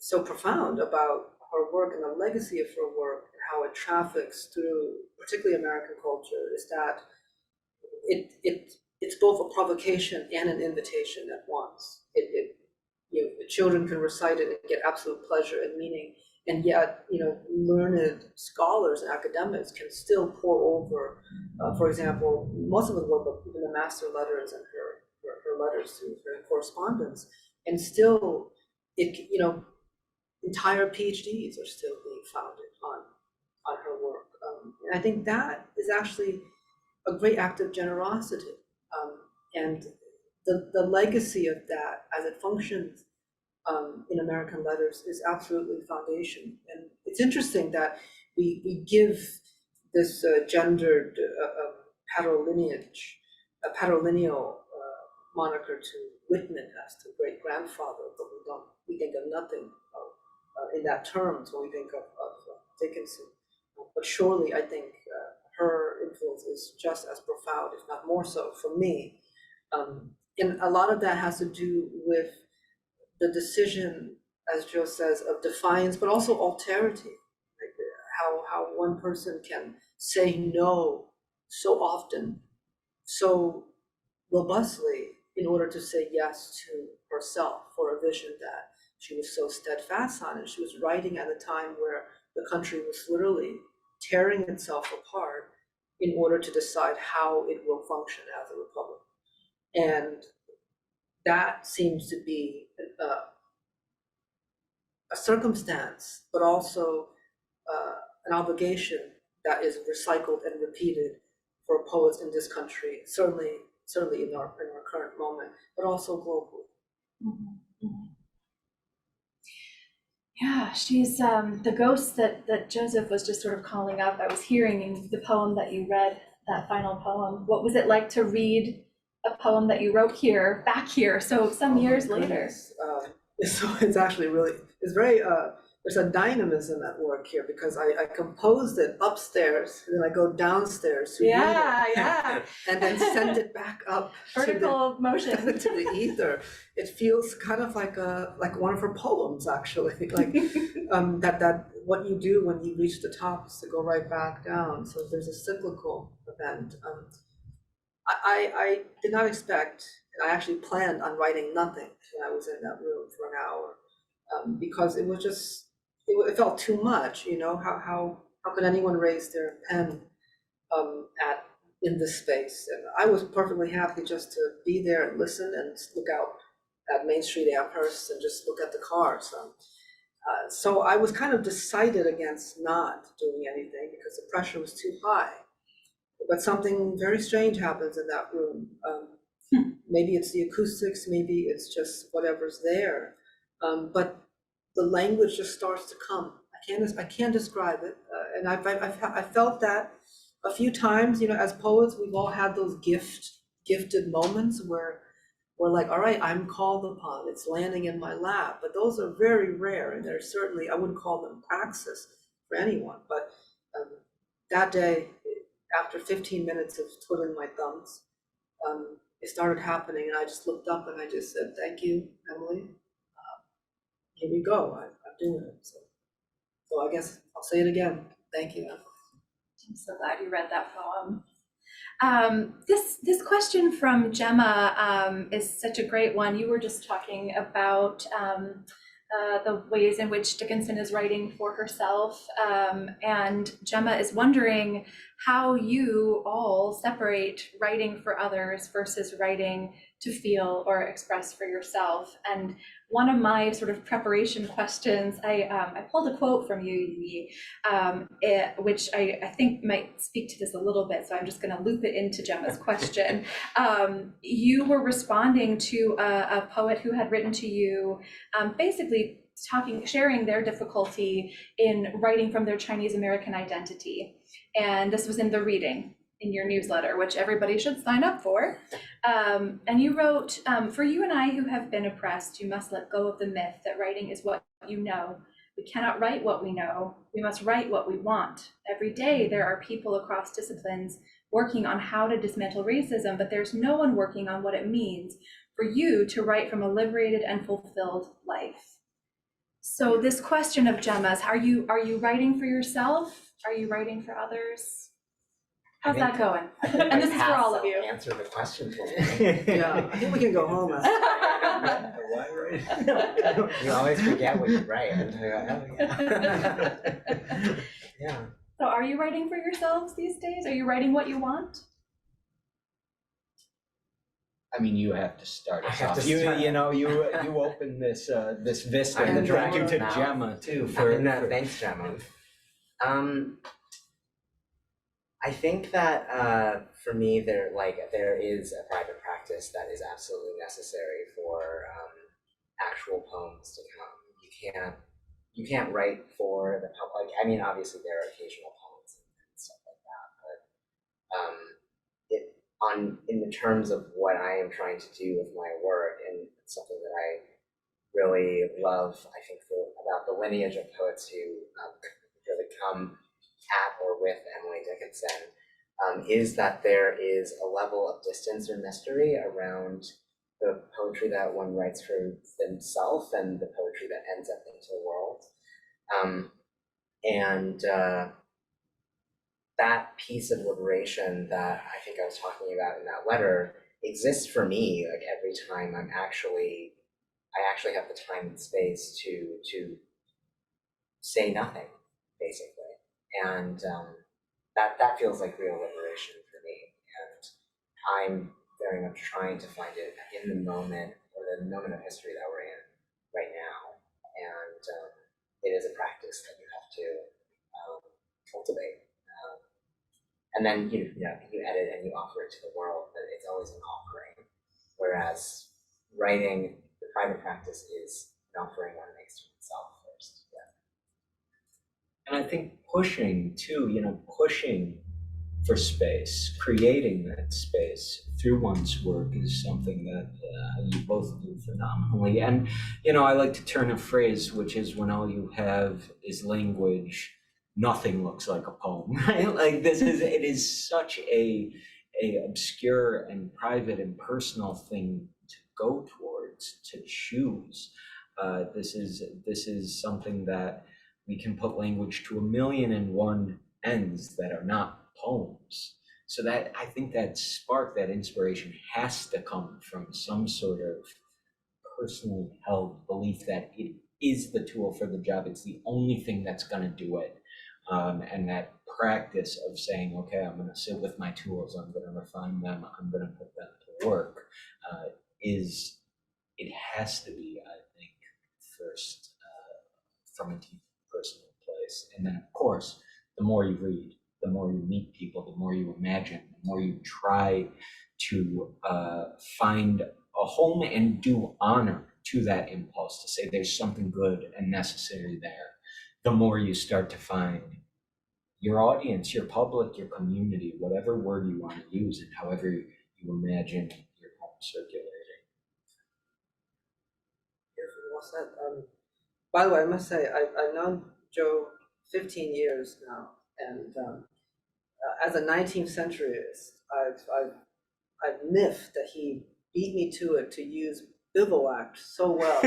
so profound about her work and the legacy of her work and how it traffics through particularly American culture is that it's both a provocation and an invitation at once. The children can recite it and get absolute pleasure and meaning, and yet, learned scholars and academics can still pour over, for example, most of the work, but even the master letters and her letters to her correspondence, and still, entire PhDs are still being founded on her work. And I think that is actually a great act of generosity. And the legacy of that as it functions in American letters is absolutely foundation. And it's interesting that we give this gendered patrilineal moniker to Whitman as the great grandfather, but we think of nothing in that terms when we think of Dickinson. But surely I think her influence is just as profound, if not more so, for me. And a lot of that has to do with the decision, as Joe says, of defiance, but also alterity. Like how one person can say no so often, so robustly, in order to say yes to herself for a vision that she was so steadfast on. And she was writing at a time where the country was literally tearing itself apart in order to decide how it will function as a republic. And that seems to be a circumstance, but also an obligation that is recycled and repeated for poets in this country, certainly in our current moment, but also globally. Mm-hmm. Yeah, she's the ghost that Joseph was just sort of calling up. I was hearing in the poem that you read, that final poem. What was it like to read a poem that you wrote back here, so some years later? So it's actually it's very, there's a dynamism at work here, because I composed it upstairs, and then I go downstairs to read it, and then send it back up vertical motion to the ether. It feels kind of like one of her poems, actually, like that what you do when you reach the top is to go right back down. So there's a cyclical event. I did not expect, and I actually planned on writing nothing when I was in that room for an hour, because it was just, it felt too much, how could anyone raise their pen in this space? And I was perfectly happy just to be there and listen and look out at Main Street, Amherst, and just look at the cars. So I was kind of decided against not doing anything because the pressure was too high. But something very strange happens in that room. Maybe it's the acoustics, maybe it's just whatever's there. But the language just starts to come. I can't describe it. And I felt that a few times, as poets, we've all had those gifted moments where we're like, all right, I'm called upon, it's landing in my lap. But those are very rare, and they're certainly, I wouldn't call them praxis for anyone. But that day, after 15 minutes of twiddling my thumbs, it started happening, and I just looked up and I just said, thank you, Emily. Here we go, I'm doing it. So I guess I'll say it again. Thank you, Emily. I'm so glad you read that poem. This question from Gemma is such a great one. You were just talking about the ways in which Dickinson is writing for herself, and Gemma is wondering how you all separate writing for others versus writing to feel or express for yourself. And one of my sort of preparation questions, I pulled a quote from you, Yanyi, which I think might speak to this a little bit, so I'm just going to loop it into Gemma's question. You were responding to a poet who had written to you, basically sharing their difficulty in writing from their Chinese American identity. And this was in the reading in your newsletter, which everybody should sign up for. And you wrote, for you and I who have been oppressed, you must let go of the myth that writing is what you know. We cannot write what we know. We must write what we want. Every day there are people across disciplines working on how to dismantle racism, but there's no one working on what it means for you to write from a liberated and fulfilled life. So this question of Gemma's, are you writing for yourself? Are you writing for others? How's that going? And this is for all of you. Answer the question for me. Yeah, I think we can go home. You always forget what you write. And yeah. So are you writing for yourselves these days? Are you writing what you want? I mean, you have to start us off. You open this vista I'm and drag you to now. Gemma too. Thanks, Gemma. I think that for me, there is a private practice that is absolutely necessary for actual poems to come. You can't write for the public. I mean, obviously there are occasional poems and stuff like that, but in the terms of what I am trying to do with my work, and something that I really love, I think, about the lineage of poets who really come at or with Emily Dickinson, is that there is a level of distance or mystery around the poetry that one writes for themselves and the poetry that ends up into the world. That piece of liberation that I think I was talking about in that letter exists for me, like every time I actually have the time and space to say nothing, basically. And that feels like real liberation for me. And I'm very much trying to find it in the moment, or the moment of history that we're in right now. And it is a practice that you have to cultivate. And then you edit and you offer it to the world, but it's always an offering. Whereas writing, the private practice is an offering one makes to himself first. Yeah. And I think pushing for space, creating that space through one's work is something that you both do phenomenally. And, I like to turn a phrase, which is when all you have is language, nothing looks like a poem, right? Like it is such a obscure and private and personal thing to go towards, to choose. This is something that we can put language to 1,000,001 ends that are not poems. So that, I think that spark, that inspiration has to come from some sort of personally held belief that it is the tool for the job. It's the only thing that's going to do it. And that practice of saying, okay, I'm going to sit with my tools, I'm going to refine them, I'm going to put them to work, it has to be, I think, first from a deep personal place. And then, of course, the more you read, the more you meet people, the more you imagine, the more you try to find a home and do honor to that impulse, to say there's something good and necessary there, the more you start to find your audience, your public, your community, whatever word you want to use, and however you imagine your home circulating. By the way, I must say, I've known Joe 15 years now, and as a 19th centuryist, I've miffed that he beat me to it to use bivouac so well.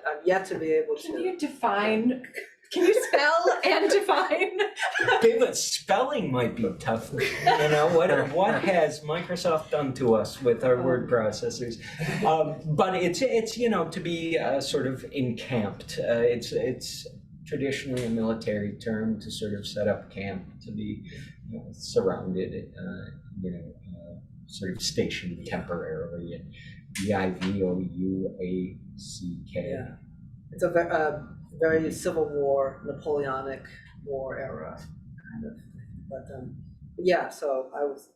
I've yet to be able to. Can you spell and define? David, spelling might be tough. What has Microsoft done to us with our word processors? But it's to be sort of encamped. It's traditionally a military term to sort of set up camp, to be surrounded, sort of stationed temporarily. Bivouack. Yeah. It's a very Civil War, Napoleonic War era kind of. But yeah, so I was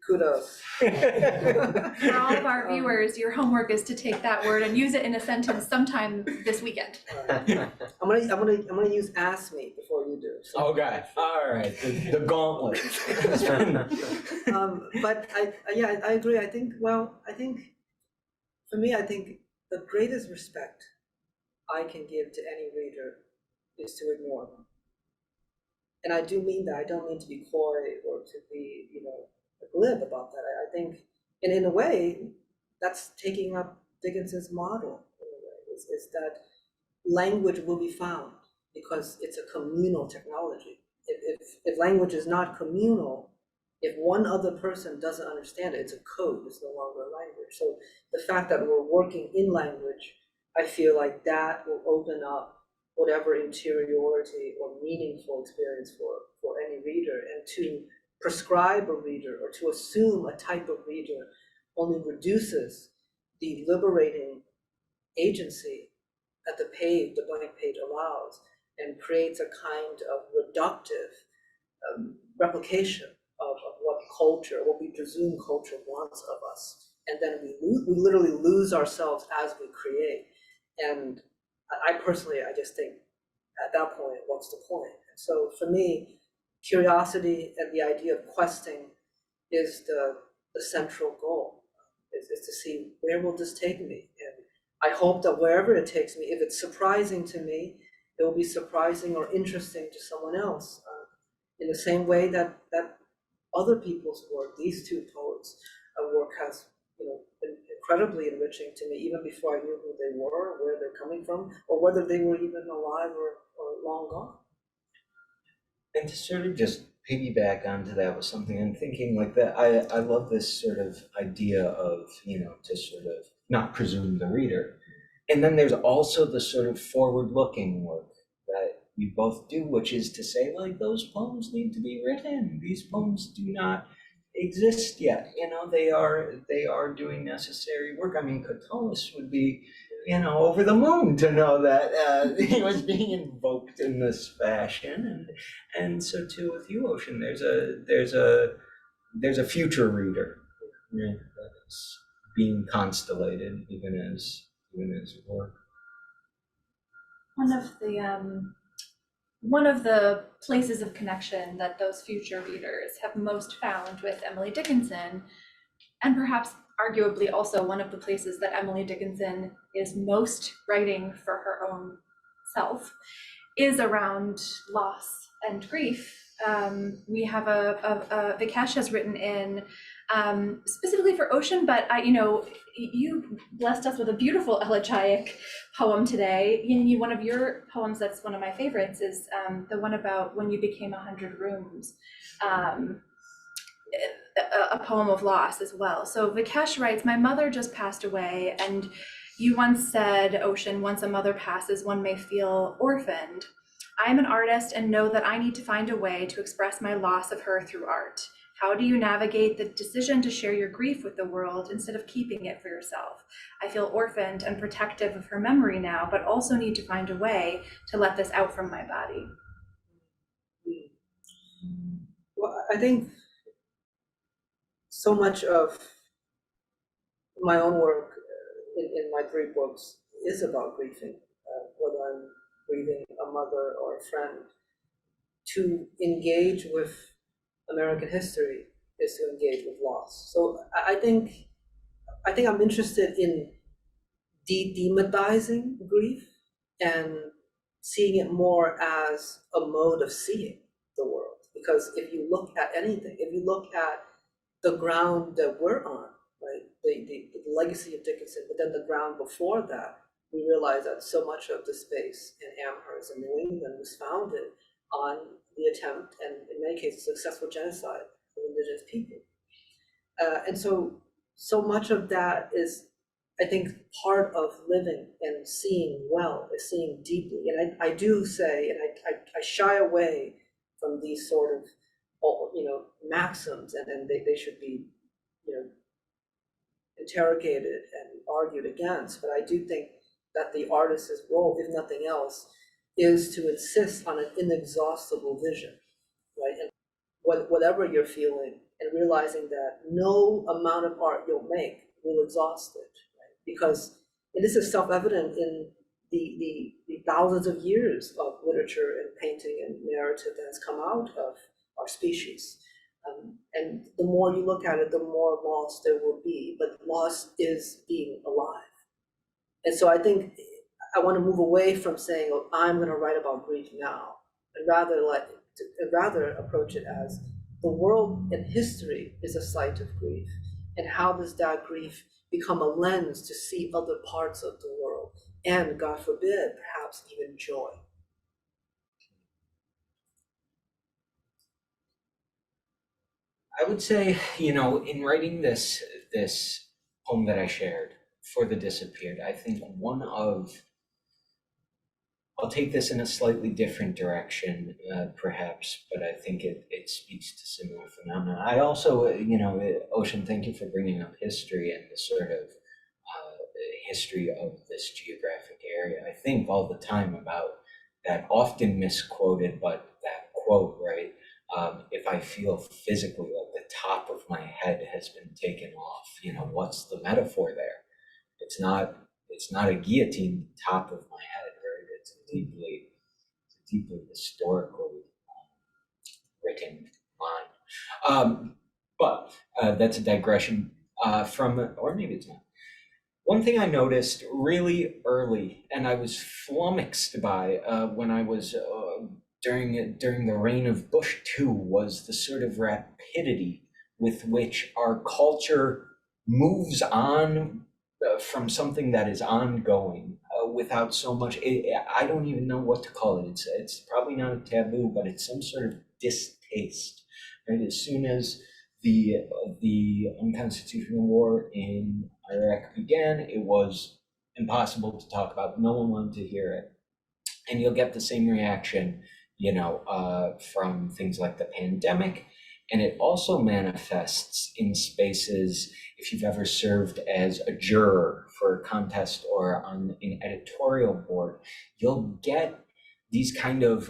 kudos. For all of our viewers, your homework is to take that word and use it in a sentence sometime this weekend. I'm gonna use ask me before you do. So. Okay, all right, the gauntlet. But I agree. I think for me, the greatest respect I can give to any reader is to ignore them. And I do mean that. I don't mean to be coy or to be, glib about that. I think, and in a way, that's taking up Dickinson's model. is that language will be found because it's a communal technology. If language is not communal, if one other person doesn't understand it, it's a code, it's no longer a language. So the fact that we're working in language, I feel like that will open up whatever interiority or meaningful experience for any reader. And to prescribe a reader or to assume a type of reader only reduces the liberating agency that the blank page allows, and creates a kind of reductive replication of what culture, what we presume culture wants of us. And then we literally lose ourselves as we create. And I personally, I just think at that point, what's the point? And so for me, curiosity and the idea of questing is the central goal, is to see where will this take me? And I hope that wherever it takes me, if it's surprising to me, it will be surprising or interesting to someone else. In the same way that other people's work, these two poets' work has, been incredibly enriching to me, even before I knew who they were, where they're coming from, or whether they were even alive or long gone. And to sort of just piggyback onto that with something I'm thinking like that, I love this sort of idea of, to sort of not presume the reader. And then there's also the sort of forward-looking work that you both do, which is to say, like, those poems need to be written. These poems do not exist yet. They are doing necessary work. I mean, Catullus would be, over the moon to know that he was being invoked in this fashion, and so too with you, Ocean. There's a future reader, right, that is being constellated even as work. One of the places of connection that those future readers have most found with Emily Dickinson, and perhaps arguably also one of the places that Emily Dickinson is most writing for her own self, is around loss and grief. We have Vikesh has written in specifically for Ocean, but you blessed us with a beautiful elegiac poem today. One of your poems that's one of my favorites is the one about when you became 100 rooms. A poem of loss as well. So Vikesh writes, my mother just passed away, and you once said, Ocean, once a mother passes, one may feel orphaned. I am an artist and know that I need to find a way to express my loss of her through art. How do you navigate the decision to share your grief with the world instead of keeping it for yourself? I feel orphaned and protective of her memory now, but also need to find a way to let this out from my body. Well, I think so much of my own work in my three books is about grieving, whether I'm grieving a mother or a friend. To engage with American history is to engage with loss. So I think I'm interested in demonizing grief and seeing it more as a mode of seeing the world. Because if you look at anything, if you look at the ground that we're on, right, the legacy of Dickinson, but then the ground before that, we realize that so much of the space in Amherst and New England was founded on the attempt, and in many cases, successful genocide of indigenous people. And so much of that is, I think, part of living and seeing well, is seeing deeply. And I do say, and I shy away from these sort of, maxims, and they should be, interrogated and argued against. But I do think that the artist's role, if nothing else, is to insist on an inexhaustible vision, right? And whatever you're feeling, and realizing that no amount of art you'll make will exhaust it, right? Because this is self-evident in the thousands of years of literature and painting and narrative that has come out of our species. And the more you look at it, the more loss there will be, but loss is being alive. And so I think I want to move away from saying, oh, I'm going to write about grief now, and rather approach it as the world and history is a site of grief. And how does that grief become a lens to see other parts of the world and, God forbid, perhaps even joy. I would say, you know, in writing this poem that I shared, For the Disappeared, I think I'll take this in a slightly different direction, perhaps, but I think it speaks to similar phenomena. I also, you know, Ocean, thank you for bringing up history and the sort of history of this geographic area. I think all the time about that often misquoted, but that quote, right? If I feel physically like the top of my head has been taken off, you know, what's the metaphor there? It's not a guillotine, the top of my head, right? It's a deeply historically written line. But that's a digression from, or maybe it's not. One thing I noticed really early, and I was flummoxed by when I was during the reign of Bush II, was the sort of rapidity with which our culture moves on from something that is ongoing without so much. I don't even know what to call it. It's probably not a taboo, but it's some sort of distaste. Right, as soon as the unconstitutional war in Iraq began, it was impossible to talk about. No one wanted to hear it, and you'll get the same reaction, you know, from things like the pandemic. And it also manifests in spaces. If you've ever served as a juror for a contest or on an editorial board, you'll get these kind of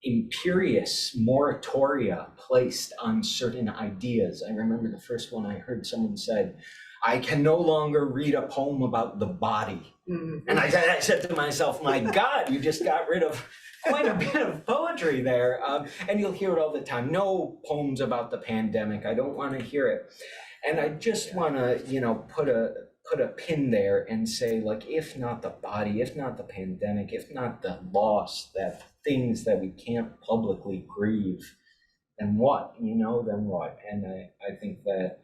imperious moratoria placed on certain ideas. I remember the first one I heard someone said, I can no longer read a poem about the body. Mm-hmm. And I said to myself, my God, you just got rid of quite a bit of poetry there. And you'll hear it all the time. No poems about the pandemic. I don't want to hear it. And I just want to, you know, put a pin there and say, like, if not the body, if not the pandemic, if not the loss, that things that we can't publicly grieve, then what, you know, then what? And I think that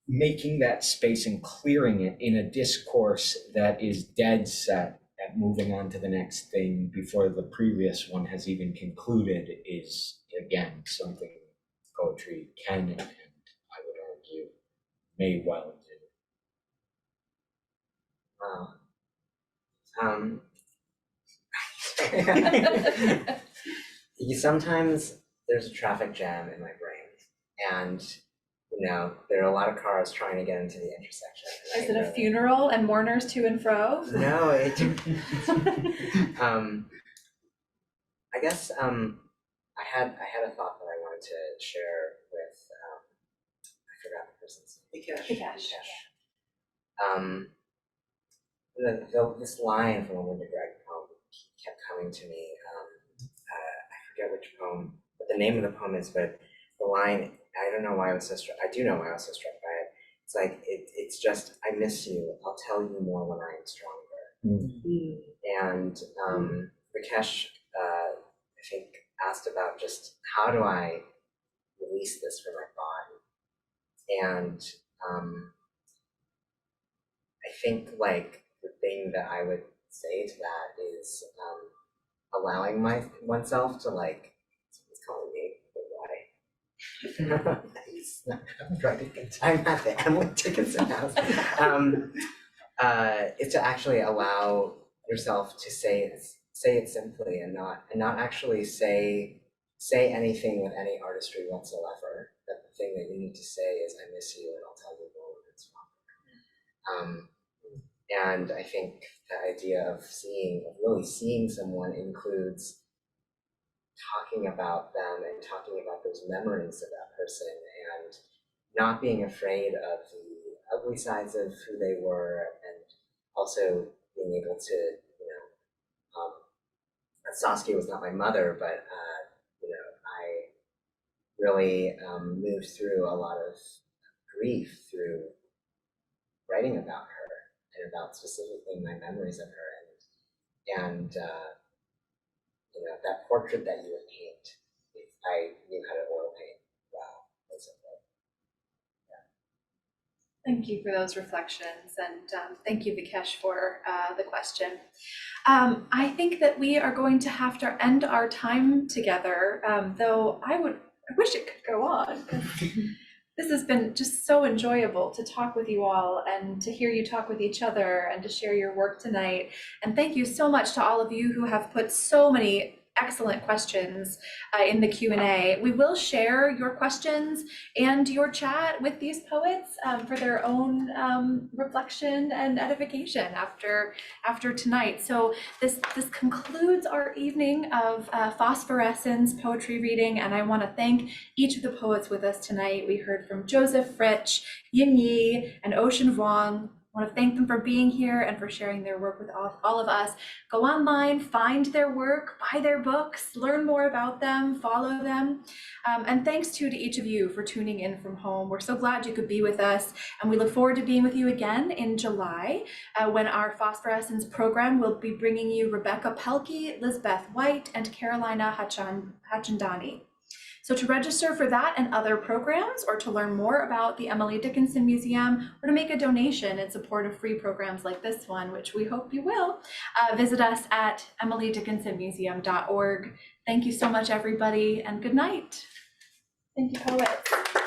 making that space and clearing it in a discourse that is dead set at moving on to the next thing before the previous one has even concluded is, again, something poetry can and I would argue may well do. Sometimes there's a traffic jam in my brain, and you know, there are a lot of cars trying to get into the intersection. Is it a funeral and mourners to and fro? No, I guess I had a thought that I wanted to share with I forgot the person's name. Vikesh. This line from a Linda Gregg poem kept coming to me. I forget which poem, what the name of the poem is, but the line, I don't know why I was so struck. I do know why I was so struck by it. It's like, it's just, I miss you. I'll tell you more when I am stronger. Mm-hmm. And Vikesh, I think, asked about just how do I release this from my body? And I think, like, the thing that I would say to that is allowing oneself to, like, someone's calling me, but why? I'm at the Emily Dickinson house. Is to actually allow yourself to say it simply and not actually say anything with any artistry whatsoever. That the thing that you need to say is, I miss you and I'll tell you more when it's wrong. And I think the idea of really seeing someone includes talking about them and talking about those memories of that person and not being afraid of the ugly sides of who they were, and also being able to, you know, Saskia was not my mother, but you know, I really moved through a lot of grief through writing about her and about specifically my memories of her, and you know, that portrait that you would paint, if I knew how to oil paint well, basically. Thank you for those reflections, and thank you, Vikesh, for the question. I think that we are going to have to end our time together, though I wish it could go on. This has been just so enjoyable to talk with you all and to hear you talk with each other and to share your work tonight. And thank you so much to all of you who have put so many excellent questions in the Q&A. We will share your questions and your chat with these poets for their own reflection and edification after tonight. So this concludes our evening of Phosphorescence Poetry Reading, and I want to thank each of the poets with us tonight. We heard from Joseph Fritsch, Yanyi, and Ocean Vuong. I want to thank them for being here and for sharing their work with all of us. Go online, find their work, buy their books, learn more about them, follow them. And thanks to each of you for tuning in from home. We're so glad you could be with us, and we look forward to being with you again in July when our Phosphorescence program will be bringing you Rebecca Pelkey, Lisbeth White, and Carolina Hachandani. So to register for that and other programs, or to learn more about the Emily Dickinson Museum, or to make a donation in support of free programs like this one, which we hope you will, visit us at emilydickinsonmuseum.org. Thank you so much, everybody, and good night. Thank you, poets.